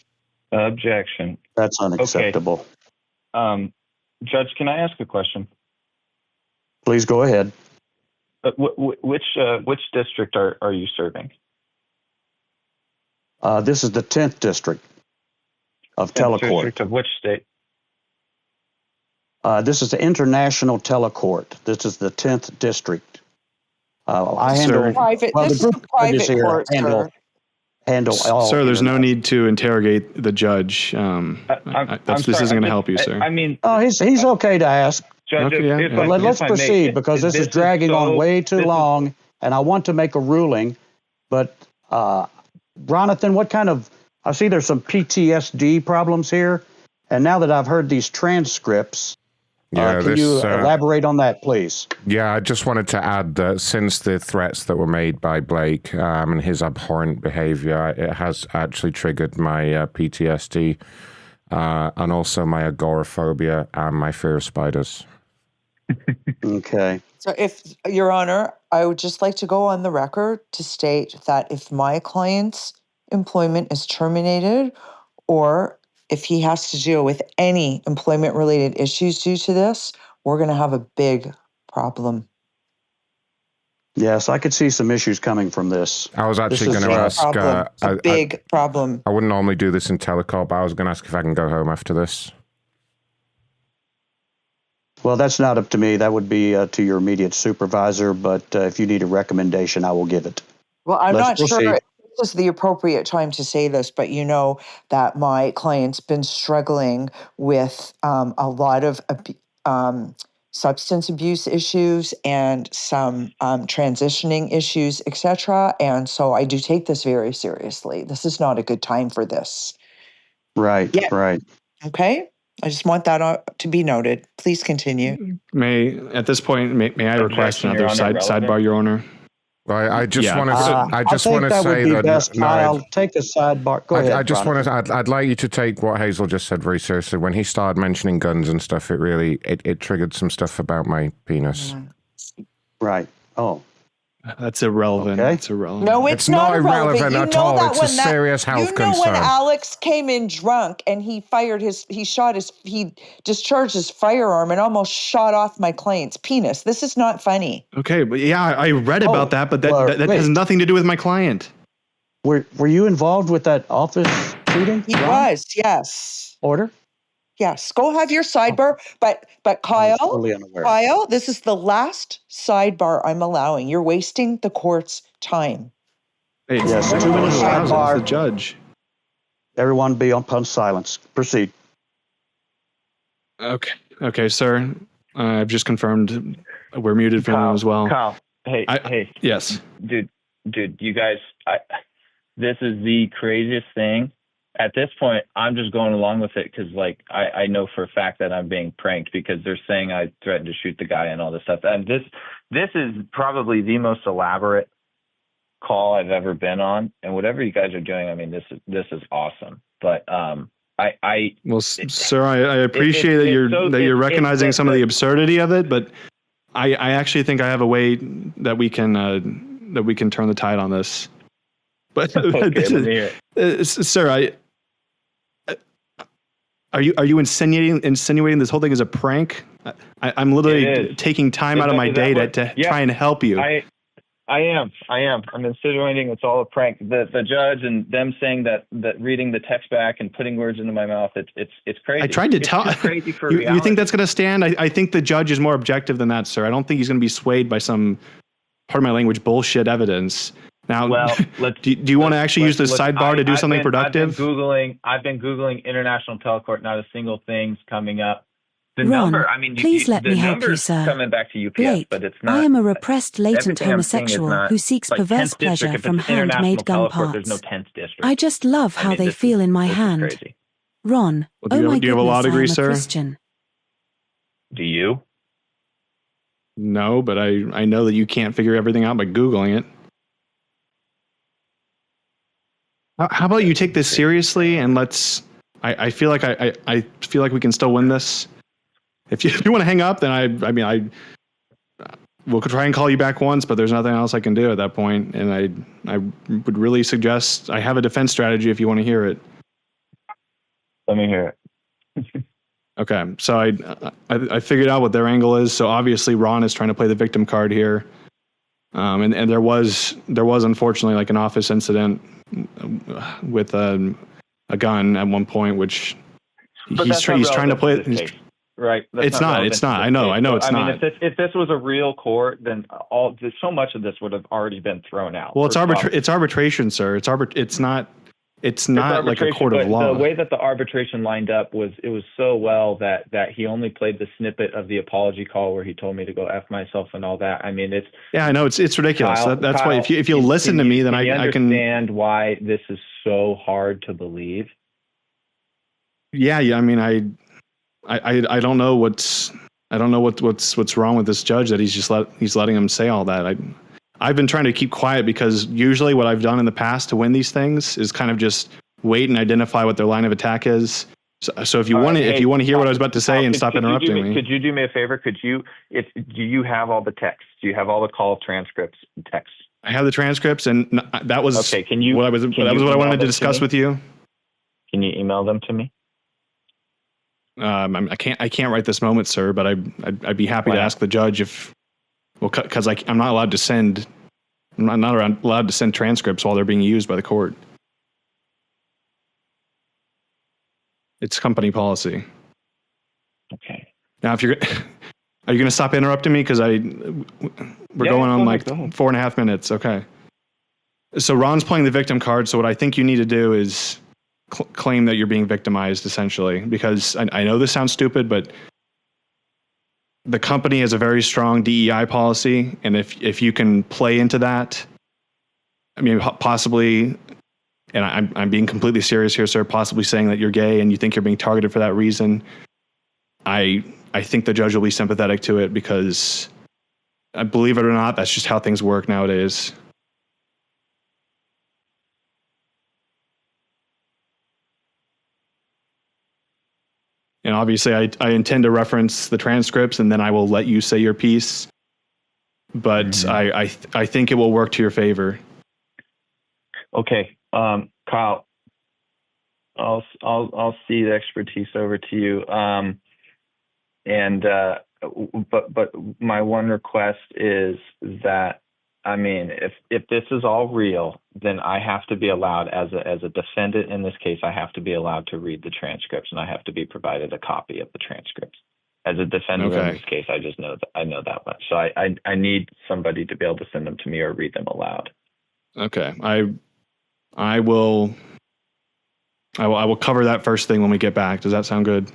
Objection. That's unacceptable. Judge, can I ask a question? Please go ahead. Which district are you serving? This is the 10th district. of Fifth Telecourt. District of which state? This is the International Telecourt. This is the 10th district. I handle Sir. Private. well, the This is group a private judges here court, handle all. Sir, there's no internet. need to interrogate the judge. This isn't going to help you, sir. I mean, Oh, he's okay to ask. Judge, Okay, yeah, if yeah. I- But if let's I may, proceed because this is dragging on way too long, and I want to make a ruling. But Ronathan, what kind of? I see there's some PTSD problems here, and now that I've heard these transcripts, can you elaborate on that, please? Yeah, I just wanted to add that since the threats that were made by Blake and his abhorrent behavior, it has actually triggered my PTSD and also my agoraphobia and my fear of spiders. Okay. So if, Your Honor, I would just like to go on the record to state that if my client's employment is terminated or if he has to deal with any employment-related issues due to this, we're going to have a big problem. Yes, I could see some issues coming from this. I was actually This going to is ask. Problem. A big problem. I wouldn't normally do this in Telecourt, but I was going to ask if I can go home after this. Well, that's not up to me. That would be to your immediate supervisor. But if you need a recommendation, I will give it. Well, I'm Let's not sure proceed. if this is the appropriate time to say this, but you know that my client's been struggling with a lot of substance abuse issues and some transitioning issues, etc. And so I do take this very seriously. This is not a good time for this. Right. Yeah. Right. Okay? I just want that to be noted. Please continue. At this point, may I request Objection, another Your Honor, relevant? sidebar, Your Honor? Well, I just Yeah. want to. I just think want to that say would be that. best. No, I'll take the sidebar. Go ahead. I just Ronathan. want to. I'd like you to take what Hazel just said very seriously. When he started mentioning guns and stuff, it really it triggered some stuff about my penis. Right. Oh. That's irrelevant. Okay. That's irrelevant. No, it's not irrelevant. at all. It's a serious health You know concern. when Alex came in drunk and he discharged his firearm and almost shot off my client's penis. This is not funny. Okay, but yeah, I read about that, but that wait. has nothing to do with my client. Were you involved with that office shooting? He Ron? was, yes. Order? Yes. Go have your sidebar. But Kyle, Totally unaware. Kyle, this is the last sidebar I'm allowing. You're wasting the court's time. Hey, Yes, it's 2 minutes it's sidebar. the judge. Everyone be on silence. Proceed. Okay, sir. I've just confirmed we're muted for him as well. Kyle, hey, Yes. dude, you guys, this is the craziest thing. At this point, I'm just going along with it because, like, I know for a fact that I'm being pranked because they're saying I threatened to shoot the guy and all this stuff. And this is probably the most elaborate call I've ever been on. And whatever you guys are doing, I mean, this is awesome. But Sir, I appreciate that you're recognizing some of the absurdity of it, but I actually think I have a way that we can turn the tide on this. But sir, are you insinuating this whole thing is a prank? I'm literally taking time out of my day to try and help you. I am. I'm insinuating it's all a prank. The judge and them saying that reading the text back and putting words into my mouth, it's crazy. I tried to tell It's crazy for you think that's going to stand? I think the judge is more objective than that, sir. I don't think he's going to be swayed by some, pardon my language, bullshit evidence. Now, do you want to actually use the sidebar to do something productive? I've been Googling International Telecourt. Not a single thing's coming up. The Ron, number, I mean, please let me help you, sir. Coming back to UPS, Blake, but it's not. I am a repressed latent everything I'm seeing is homosexual not- who seeks like perverse 10th district, pleasure if from it's International handmade gun Telecourt, There's no parts. 10th district. I just love how they feel in my hand. Crazy. Ron, Well, do you have a law goodness, degree, I am sir? a Christian. Do you? No, but I know that you can't figure everything out by Googling it. How about you take this seriously and let's. I feel like I feel like we can still win this. If you want to hang up, then we'll try and call you back once, but there's nothing else I can do at that point. And I would really suggest I have a defense strategy if you want to hear it. Let me hear it. Okay, so I figured out what their angle is. So obviously Ron is trying to play the victim card here, and there was unfortunately like an office incident with a a gun at one point, which But he's trying to play. Right. It's not. I know it's not. If this was a real court, then so much of this would have already been thrown out. Well, it's arbitration, sir. It's not like a court of law. The way that the arbitration lined up it was so well that he only played the snippet of the apology call where he told me to go F myself and all that. I mean, I know it's ridiculous. That's why if you listen to me, then I can understand why this is so hard to believe. Yeah. I mean, I don't know what's wrong with this judge that he's letting him say all that. I've been trying to keep quiet because usually what I've done in the past to win these things is kind of just wait and identify what their line of attack is. So if you want to hear what I was about to say and stop interrupting me. Could you do me a favor? Do you have all the text? Do you have all the call transcripts and text? I have the transcripts, and that was okay. What I wanted to discuss with you. Can you email them to me? I can't right this moment, sir, but I'd be happy to ask the judge because I'm not allowed to send transcripts while they're being used by the court. It's company policy. Okay. Now, are you going to stop interrupting me? Because we're going on like 4.5 minutes. Okay. So Ron's playing the victim card. So what I think you need to do is claim that you're being victimized, essentially, because I know this sounds stupid, but the company has a very strong DEI policy, and if you can play into that, I mean, possibly, and I'm being completely serious here, sir, possibly saying that you're gay and you think you're being targeted for that reason, I think the judge will be sympathetic to it because, believe it or not, that's just how things work nowadays. And obviously, I intend to reference the transcripts, and then I will let you say your piece. But I think it will work to your favor. Okay, Kyle, I'll cede expertise over to you. But my one request is that, I mean, if this is all real, then I have to be allowed, as a defendant in this case, I have to be allowed to read the transcripts, and I have to be provided a copy of the transcripts. As a defendant in this case, I just know that I know that much. So I need somebody to be able to send them to me or read them aloud. Okay, I will cover that first thing when we get back. Does that sound good?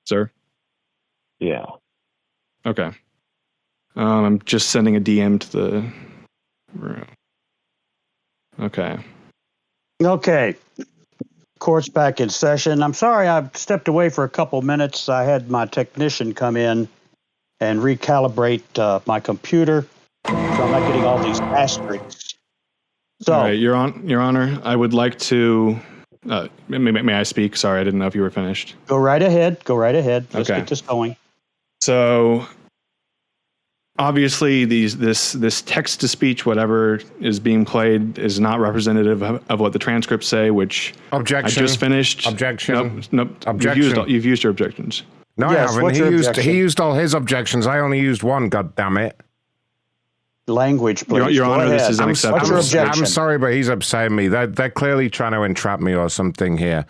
Sir? Yeah. Okay. I'm just sending a DM to the room. Okay. Okay. Court's back in session. I'm sorry I stepped away for a couple minutes. I had my technician come in and recalibrate my computer, so I'm not getting all these asterisks. So, all right, Your Honor, I would like to. May I speak? Sorry, I didn't know if you were finished. Go right ahead. Let's get this going. So, obviously, this text to speech, whatever is being played, is not representative of what the transcripts say. Which objection. I just finished. Objection. Nope. Objection. You've used your objections. No, yes, I haven't. He used all his objections. I only used one. God damn it. Language, please. Your Honor, this is unacceptable. What's your objection? I'm sorry, but he's upsetting me. They're clearly trying to entrap me or something here.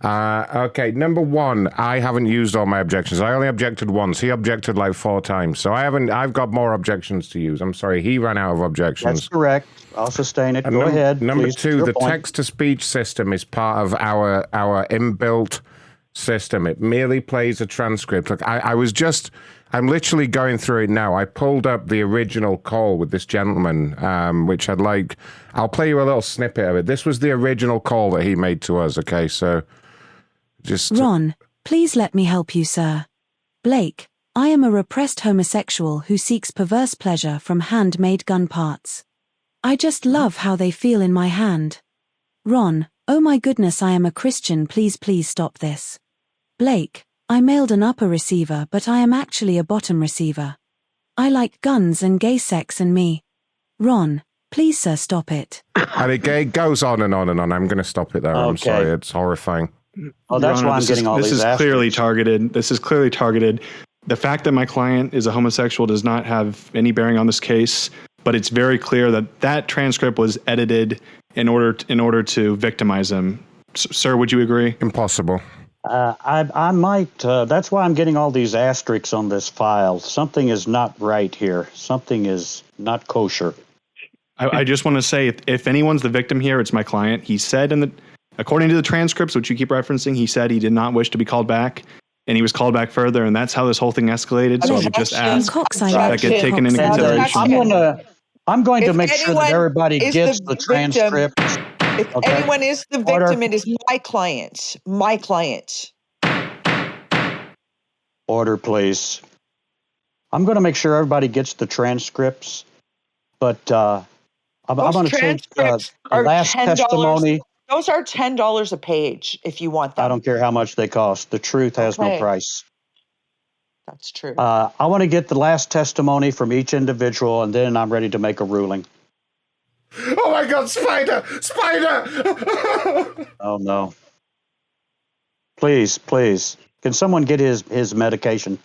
Okay, number one, I haven't used all my objections. I only objected once. He objected like 4 times. So I've got more objections to use. I'm sorry. He ran out of objections. That's correct. I'll sustain it. Go ahead. Number please, 2, the text-to-speech system is part of our inbuilt system. It merely plays a transcript. Look, I'm literally going through it now. I pulled up the original call with this gentleman, which I'll play you a little snippet of it. This was the original call that he made to us, okay? So just... Ron, please let me help you, sir. Blake, I am a repressed homosexual who seeks perverse pleasure from handmade gun parts. I just love how they feel in my hand. Ron, oh my goodness, I am a Christian, please stop this. Blake, I mailed an upper receiver, but I am actually a bottom receiver. I like guns and gay sex and me. Ron, please sir, stop it. And it goes on and on and on. I'm going to stop it there. Okay. I'm sorry. It's horrifying. Oh, that's why I'm getting all these This is clearly targeted. This is clearly targeted. The fact that my client is a homosexual does not have any bearing on this case. but it's very clear that that transcript was edited in order to victimize him. Sir, would you agree? Impossible. I might. That's why I'm getting all these asterisks on this file. Something is not right here. Something is not kosher. I just want to say, if anyone's the victim here, it's my client. He said according to the transcripts, which you keep referencing, he said he did not wish to be called back, and he was called back further, and that's how this whole thing escalated. So I would just ask that get taken into consideration. I'm going to If make sure that anyone everybody is gets the the victim, transcript. If Okay. anyone is the Order. victim, it is my client. My client. Order, please. I'm going to make sure everybody gets the transcripts, but I'm Those going to take the transcripts are last $10. testimony. Those are $10 a page if you want them. I don't care how much they cost. The truth has no Okay. price. That's true. I want to get the last testimony from each individual, and then I'm ready to make a ruling. Oh my God, Spider! Spider! Oh, no. Please. Can someone get his medication?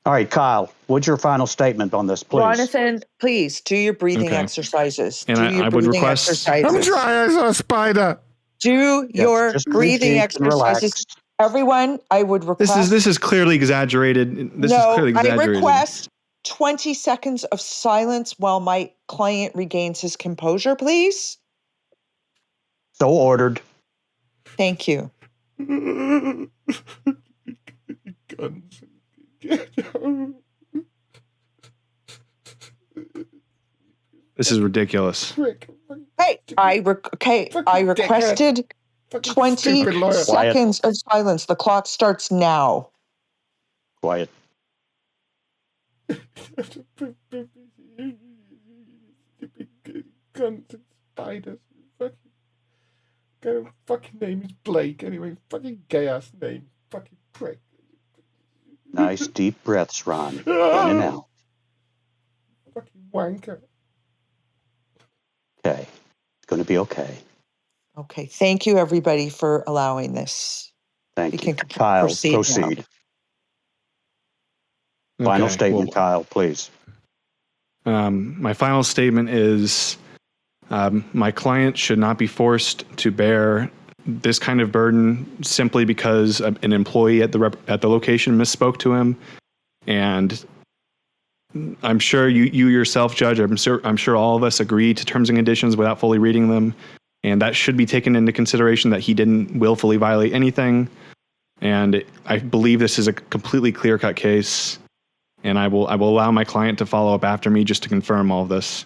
All right, Kyle, what's your final statement on this, please? Jonathan, please do your breathing Okay. exercises. And Do I your would breathing request- exercises. I'm trying, I saw a spider. Do your just breathing breathe deep and relax. exercises. Everyone, I would request. This is clearly exaggerated. I request 20 seconds of silence while my client regains his composure, please. So ordered. Thank you. Guns. This is ridiculous. Hey, I requested 20 seconds of silence. The clock starts now. Quiet. Guns and spiders. Fucking name is Blake anyway. Fucking gay ass name. Fucking prick. Nice deep breaths, Ron. In and out. Fucking wanker. Okay. It's going to be okay. Okay. Thank you, everybody, for allowing this. Thank We you. can Kyle, proceed proceed. now. Final Okay, statement, well, Kyle, please. my final statement is my client should not be forced to bear this kind of burden simply because an employee at the location misspoke to him. And I'm sure you yourself, Judge, I'm sure all of us agree to terms and conditions without fully reading them. And that should be taken into consideration that he didn't willfully violate anything. And I believe this is a completely clear-cut case. And I will allow my client to follow up after me just to confirm all of this.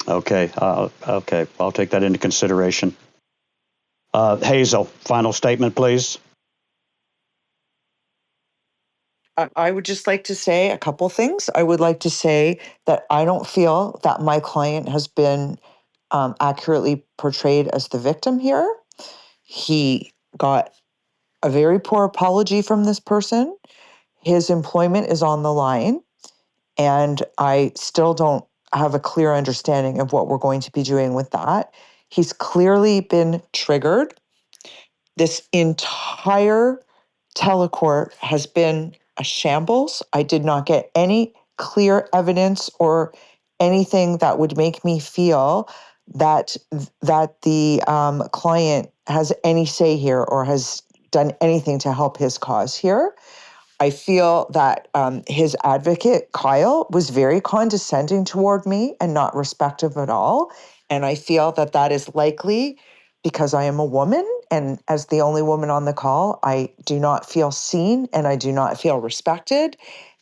Okay. Okay. I'll take that into consideration. Hazel, final statement, please. I would just like to say a couple things. I would like to say that I don't feel that my client has been accurately portrayed as the victim here. He got a very poor apology from this person. His employment is on the line, and I still don't have a clear understanding of what we're going to be doing with that. He's clearly been triggered. This entire Telecourt has been a shambles. I did not get any clear evidence or anything that would make me feel that the client has any say here or has done anything to help his cause here. I feel that his advocate, Kyle, was very condescending toward me and not respectful at all. And I feel that that is likely because I am a woman. And as the only woman on the call, I do not feel seen and I do not feel respected.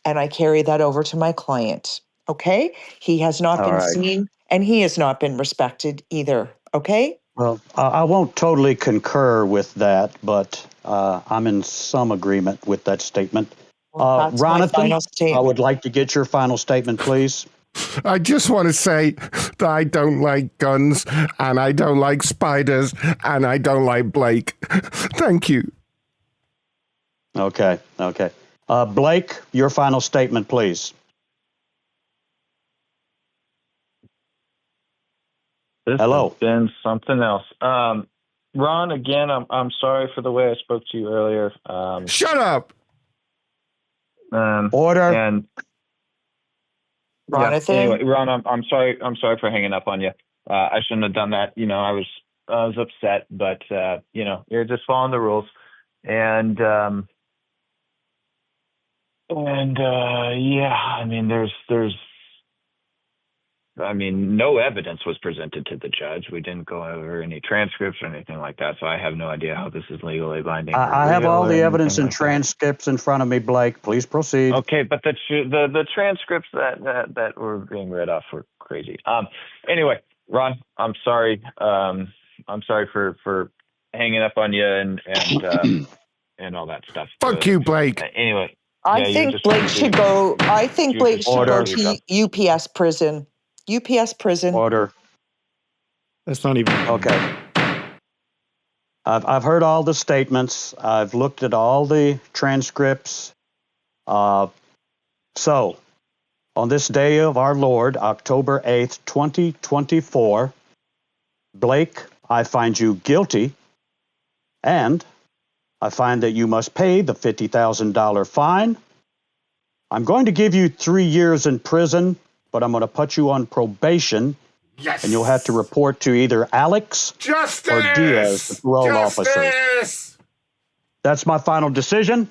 And I carry that over to my client. Okay? He has not been seen and he has not been respected either. Okay? Well, I won't totally concur with that, but I'm in some agreement with that statement. Well, that's my Ronathan, final statement. I would like to get your final statement, please. I just want to say that I don't like guns, and I don't like spiders, and I don't like Blake. Thank you. Okay. Blake, your final statement, please. This Hello. has been something else. Ron, again, I'm sorry for the way I spoke to you earlier. Shut up. Order. And Jonathan? anyway, Ron, I'm sorry for hanging up on you. I shouldn't have done that. I was upset, but you're just following the rules. And no evidence was presented to the judge. We didn't go over any transcripts or anything like that. So I have no idea how this is legally binding. I have all the evidence and transcripts in front of me, Blake. Please proceed. Okay, but the transcripts that were being read off were crazy. Anyway, Ron, I'm sorry. I'm sorry for hanging up on you and all that stuff. Fuck you, Blake. Anyway, I think Blake should go. I think Blake should go to UPS prison. UPS prison. Order. That's not even Okay. I've heard all the statements. I've looked at all the transcripts. So, on this day of our Lord, October 8th, 2024, Blake, I find you guilty, and I find that you must pay the $50,000 fine. I'm going to give you 3 years in prison, but I'm going to put you on probation. Yes. And you'll have to report to either Alex Justice! or Diaz, the parole officer. That's my final decision.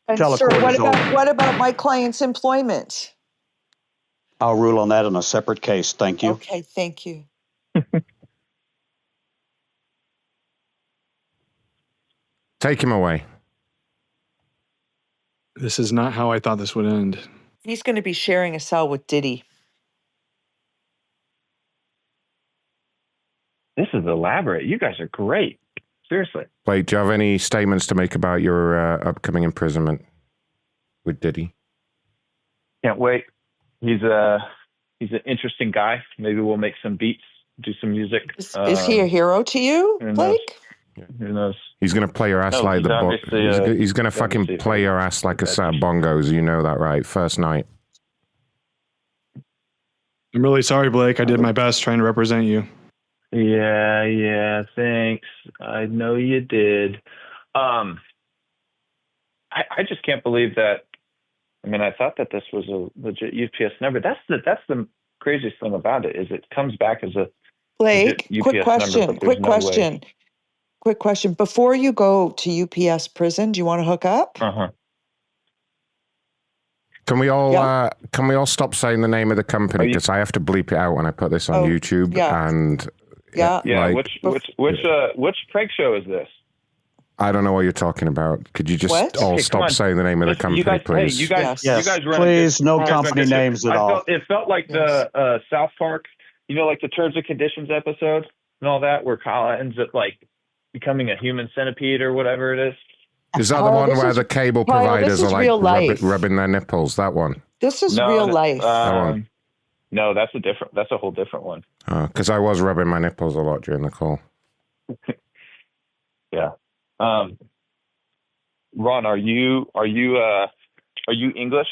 And Telecourt sir, is over. what about my client's employment? I'll rule on that in a separate case. Thank you. Okay, thank you. Take him away. This is not how I thought this would end. He's going to be sharing a cell with Diddy. This is elaborate. You guys are great. Seriously. Blake, do you have any statements to make about your upcoming imprisonment with Diddy? Can't wait. He's an interesting guy. Maybe we'll make some beats, do some music. Is he a hero to you, Blake? Who knows? He's going to play your ass like the he's going to fucking play your ass like a set of bongos. You know that, right? First night. I'm really sorry, Blake. I did my best trying to represent you. Yeah, thanks. I know you did. I just can't believe that. I mean, I thought that this was a legit UPS number. That's the craziest thing about it is it comes back as a Blake, UPS quick question. Number, Quick question. Before you go to UPS prison, do you want to hook up? Uh-huh. Can we all stop saying the name of the company because I have to bleep it out when I put this on YouTube and which prank show is this? I don't know what you're talking about. Could you just stop saying the name of the company, please? Hey, you guys run please, no company names at all. It felt like the South Park, like the Terms and Conditions episode and all that, where Kyle ends up like becoming a human centipede or whatever it is. Is that the one where the cable providers are like rubbing their nipples? That one? This is real life. That one. No, that's a whole different one. Because I was rubbing my nipples a lot during the call. Yeah. Ron, are you English?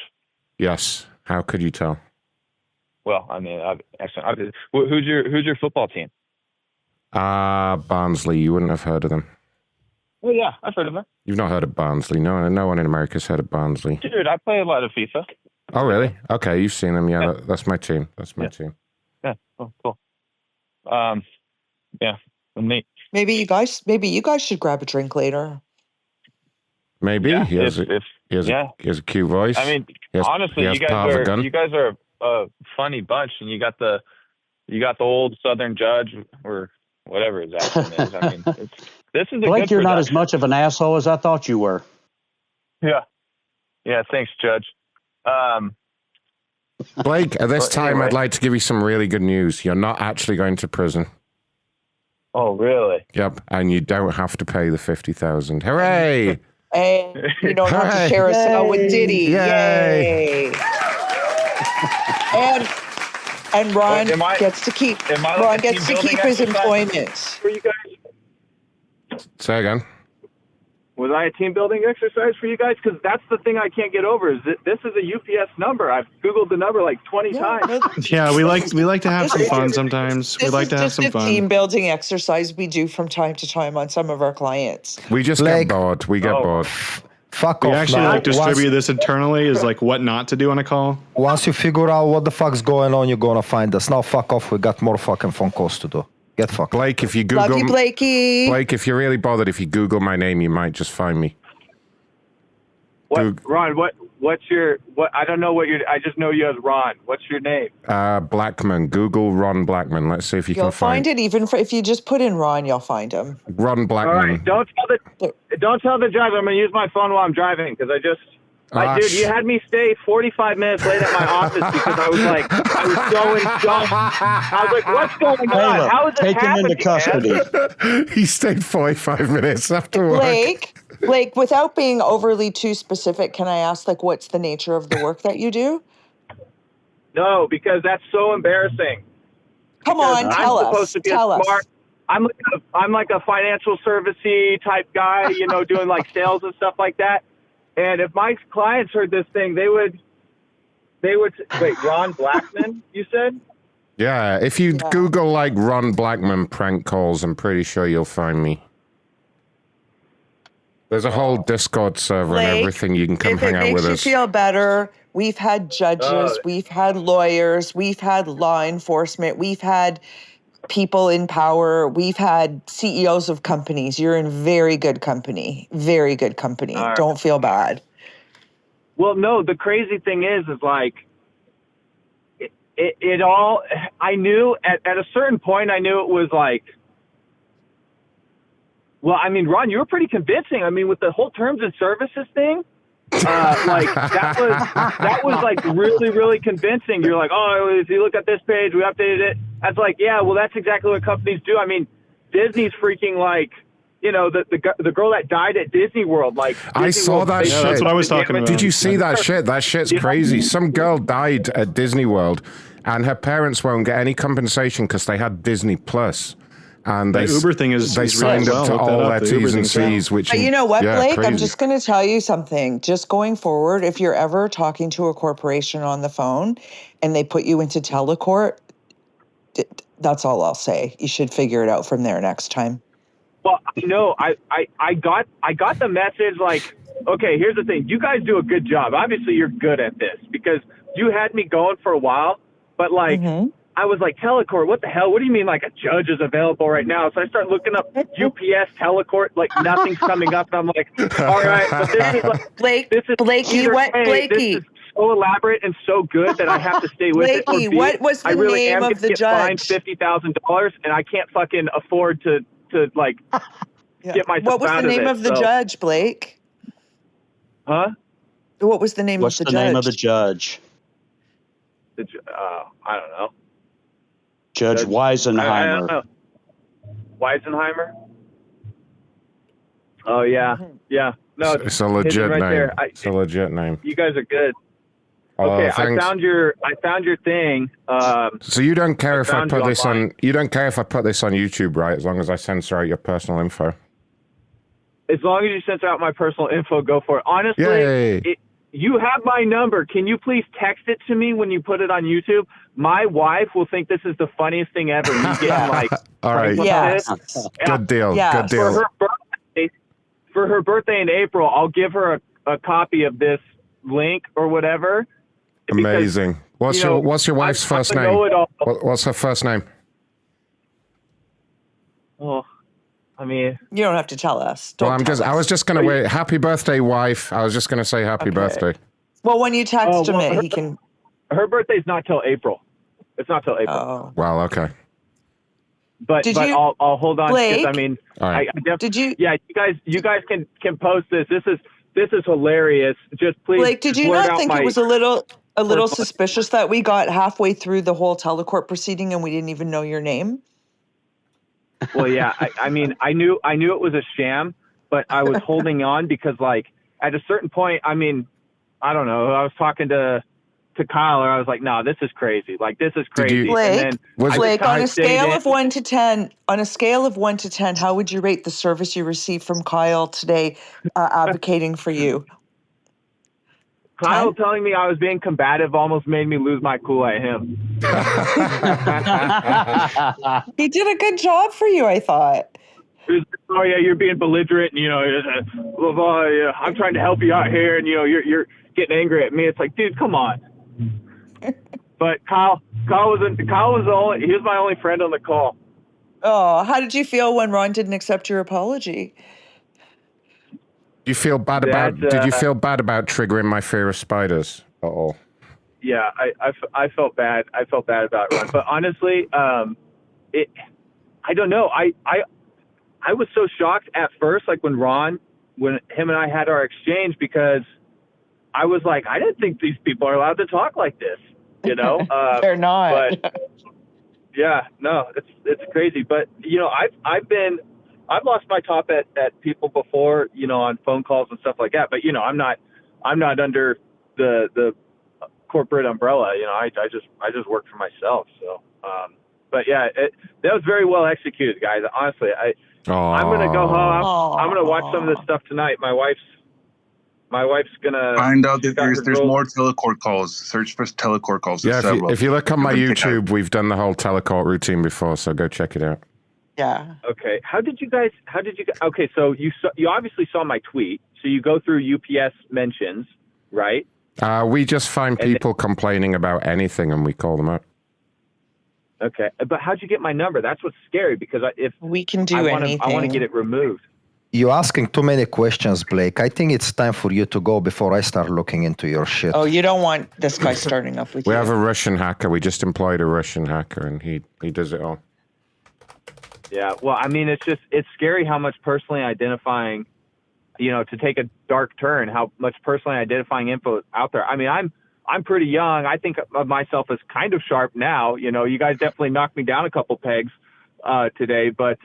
Yes. How could you tell? Well, I mean, who's your football team? Barnsley. You wouldn't have heard of them. Well, yeah, I've heard of them. You've not heard of Barnsley? No one in America's heard of Barnsley. Dude, I play a lot of FIFA. Oh, really? Okay, you've seen them. Yeah, that's my team. That's my team. Yeah. Oh, cool. Yeah, neat. Maybe you guys should grab a drink later. Maybe he has a cute voice. I mean, honestly, you guys are a funny bunch, and you got the old Southern judge or whatever his accent is. I mean, this is a Blake, good you're not production. as much of an asshole as I thought you were. Yeah. Thanks, Judge. Blake, at this time, I'd like to give you some really good news. You're not actually going to prison. Oh, really? Yep, and you don't have to pay the $50,000. Hooray! And you don't have to share a cell with Diddy. Yay! And Ron gets to keep his employment. For you guys? Say again. Was I a team building exercise for you guys? Because that's the thing I can't get over is that this is a UPS number. I've Googled the number like 20 times. Yeah, we like to have some fun sometimes. We like to have some fun. This is a team building exercise we do from time to time on some of our clients. We just get bored. We get bored. Fuck We off actually now. like distribute this internally is like what not to do on a call. Once you figure out what the fuck's going on, you're gonna find us. Now fuck off. We got more fucking phone calls to do. Get fucked. Blake, if you Love Google you, Blakey. Blake, if you're really bothered, if you Google my name, you might just find me. Ron, what's your, I don't know what I just know you as Ron. What's your name? Blackman. Google Ron Blackman. Let's see if you You'll can find it even if you just put in Ron, you'll find him. Ron Blackman. All right, don't tell the driver. I'm going to use my phone while I'm driving because dude, you had me stay 45 minutes late at my office because I was so in shock. I was like, what's going on? How is this Take him happening, into custody. He stayed 45 minutes after work. Blake, without being overly too specific, can I ask, like, what's the nature of the work that you do? No, because that's so embarrassing. Come on, tell us. Tell us. I'm like a financial servicey type guy, doing like sales and stuff like that. And if my clients heard this thing, they would wait, Ron Blackman, you said? Yeah, if you Google like Ron Blackman prank calls, I'm pretty sure you'll find me. There's a whole Discord server and everything. You can come hang out with us. If it makes you feel better, we've had judges, we've had lawyers, we've had law enforcement, we've had people in power, we've had CEOs of companies. You're in very good company. Very good company. Right. Don't feel bad. Well, no, the crazy thing is like, it all, I knew at a certain point, I knew it was like, well, I mean, Ron, you were pretty convincing. I mean, with the whole terms and services thing, like that was like really, really convincing. You're like, oh, if you look at this page, we updated it. I was like, yeah, well, that's exactly what companies do. I mean, Disney's freaking like, the girl that died at Disney World. Like, I saw that shit. That's what I was talking about. Did you see that shit? That shit's crazy. Some girl died at Disney World, and her parents won't get any compensation because they had Disney Plus. And the Uber thing is they signed up to all their T's and C's. Which, but you know what, Blake? Crazy. I'm just going to tell you something. Just going forward, if you're ever talking to a corporation on the phone and they put you into Telecourt, that's all I'll say. You should figure it out from there next time. Well, no, I got the message. Like, okay, here's the thing. You guys do a good job. Obviously, you're good at this because you had me going for a while. But like. Mm-hmm. I was like, Telecourt, what the hell? What do you mean like a judge is available right now? So I start looking up UPS, Telecourt, like nothing's coming up. And I'm like, all right, but this is like, Blakey, this is so elaborate and so good that I have to stay with Blakey, it. What was the name of the judge? $50,000 and I can't fucking afford to like get myself out of it. What was the name of the judge, Blake? Huh? What was the name of the judge? What's the name of the judge? I don't know. Judge Weisenheimer. I don't know. Weisenheimer? Oh, yeah. Yeah. No, it's a legit right name. There. It's a legit name. You guys are good. Okay, I found your thing. So you don't care if I put this on? You don't care if I put this on YouTube, right? As long as I censor out your personal info. As long as you censor out my personal info, go for it. Honestly, you have my number. Can you please text it to me when you put it on YouTube? My wife will think this is the funniest thing ever. Me getting like, all right, yes. Good deal. Yeah. Good deal. For her birthday in April, I'll give her a copy of this link or whatever. Amazing. Because, what's your wife's first name? What's her first name? Well, I mean, you don't have to tell us. I was just going to wait. Happy birthday, wife. I was just going to say happy birthday. Well, when you text him, he can. Her birthday's not till April. It's not till April. Oh. Well, okay. But I'll hold on. Blake, I mean, right. I definitely. Did you? Yeah, you guys can post this. This is hilarious. Just please. Blake, did you not think it was a little suspicious that we got halfway through the whole Telecourt proceeding and we didn't even know your name? Well, yeah. I mean, I knew it was a sham, but I was holding on because, like, at a certain point, I mean, I don't know. I was talking to Kyle, and I was like, "No, this is crazy. Like, this is crazy." Blake, on a scale of 1 to 10, how would you rate the service you received from Kyle today, advocating for you? Kyle telling me I was being combative almost made me lose my cool at him. He did a good job for you, I thought. Oh yeah, you're being belligerent, and blah, blah, yeah, I'm trying to help you out here, and you're getting angry at me. It's like, dude, come on. But Kyle was he was my only friend on the call. Oh, how did you feel when Ron didn't accept your apology? You feel bad did you feel bad about triggering my fear of spiders at all? Yeah, I felt bad. I felt bad about Ron, but honestly, I don't know. I was so shocked at first, like when him and I had our exchange, because I was like, I didn't think these people are allowed to talk like this, They're not. But yeah, no, it's crazy. But I've lost my top at people before, on phone calls and stuff like that. But I'm not under the corporate umbrella. I just work for myself. So, but yeah, that was very well executed, guys. Honestly, I'm gonna go home. I'm gonna watch some of this stuff tonight. My wife's gonna find out that there's more Telecourt calls. Search for Telecourt calls. Yeah, if you look on my YouTube, we've done the whole Telecourt routine before, so go check it out. Yeah. Okay. How did you guys? Okay, so you obviously saw my tweet. So you go through UPS mentions, right? We just find people complaining about anything, and we call them out. Okay, but how'd you get my number? That's what's scary, because if we can do anything, I want to get it removed. You're asking too many questions, Blake. I think it's time for you to go before I start looking into your shit. Oh, you don't want this guy starting up with you. We have a Russian hacker. We just employed a Russian hacker, and he does it all. Yeah, well, I mean, it's scary how much personally identifying, to take a dark turn, how much personally identifying info is out there. I mean, I'm pretty young. I think of myself as kind of sharp now. You guys definitely knocked me down a couple pegs today, but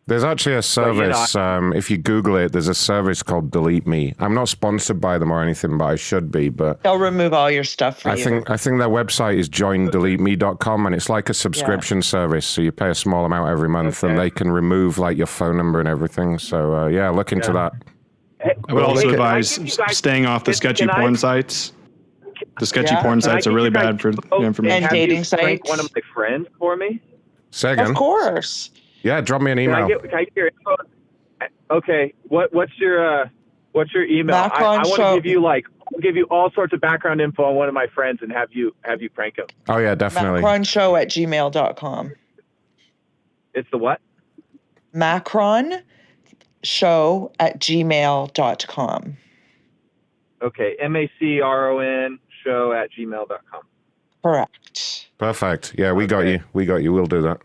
there's actually a service. If you Google it, there's a service called Delete Me. I'm not sponsored by them or anything, but I should be. But they'll remove all your stuff for you. I think their website is joindeleteme.com, and it's like a subscription service. So you pay a small amount every month, and they can remove like your phone number and everything. So look into that. I would also advise staying off the sketchy porn sites. The sketchy porn sites are really bad for information. And dating sites. One of my friends for me. Say again. Of course. Yeah, drop me an email. Can I get your info? Okay, what's your email? I want to give you all sorts of background info on one of my friends and have you prank him. Oh yeah, definitely. macronshow@gmail.com. It's the what? macronshow@gmail.com. Okay, MACRON show@gmail.com. Correct. Perfect. Yeah, we got you. We'll do that.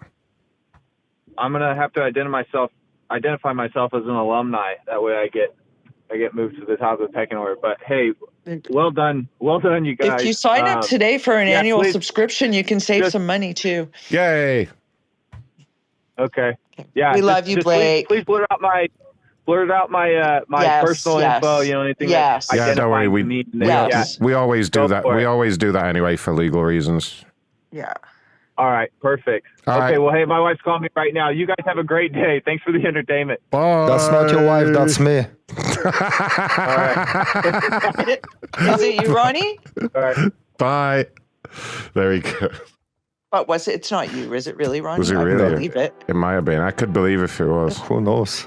I'm gonna have to identify myself as an alumni. That way, I get moved to the top of the pecking order. But hey, well done, you guys. If you sign up today for an annual subscription, you can save some money too. Yay! Okay. Yeah. We love you, Blake. Please blurt out my personal info. Anything. Yes. Yeah, don't worry. We always do that. We always do that anyway for legal reasons. Yeah. All right, perfect. All okay, right. Well, hey, my wife's calling me right now. You guys have a great day. Thanks for the entertainment. Bye. That's not your wife, that's me. All right. Is it you, Ronnie? All right. Bye. There we go. But it's not you, is it really, Ronnie? Was it I really? believe it. It might have been. I could believe if it was. Who knows?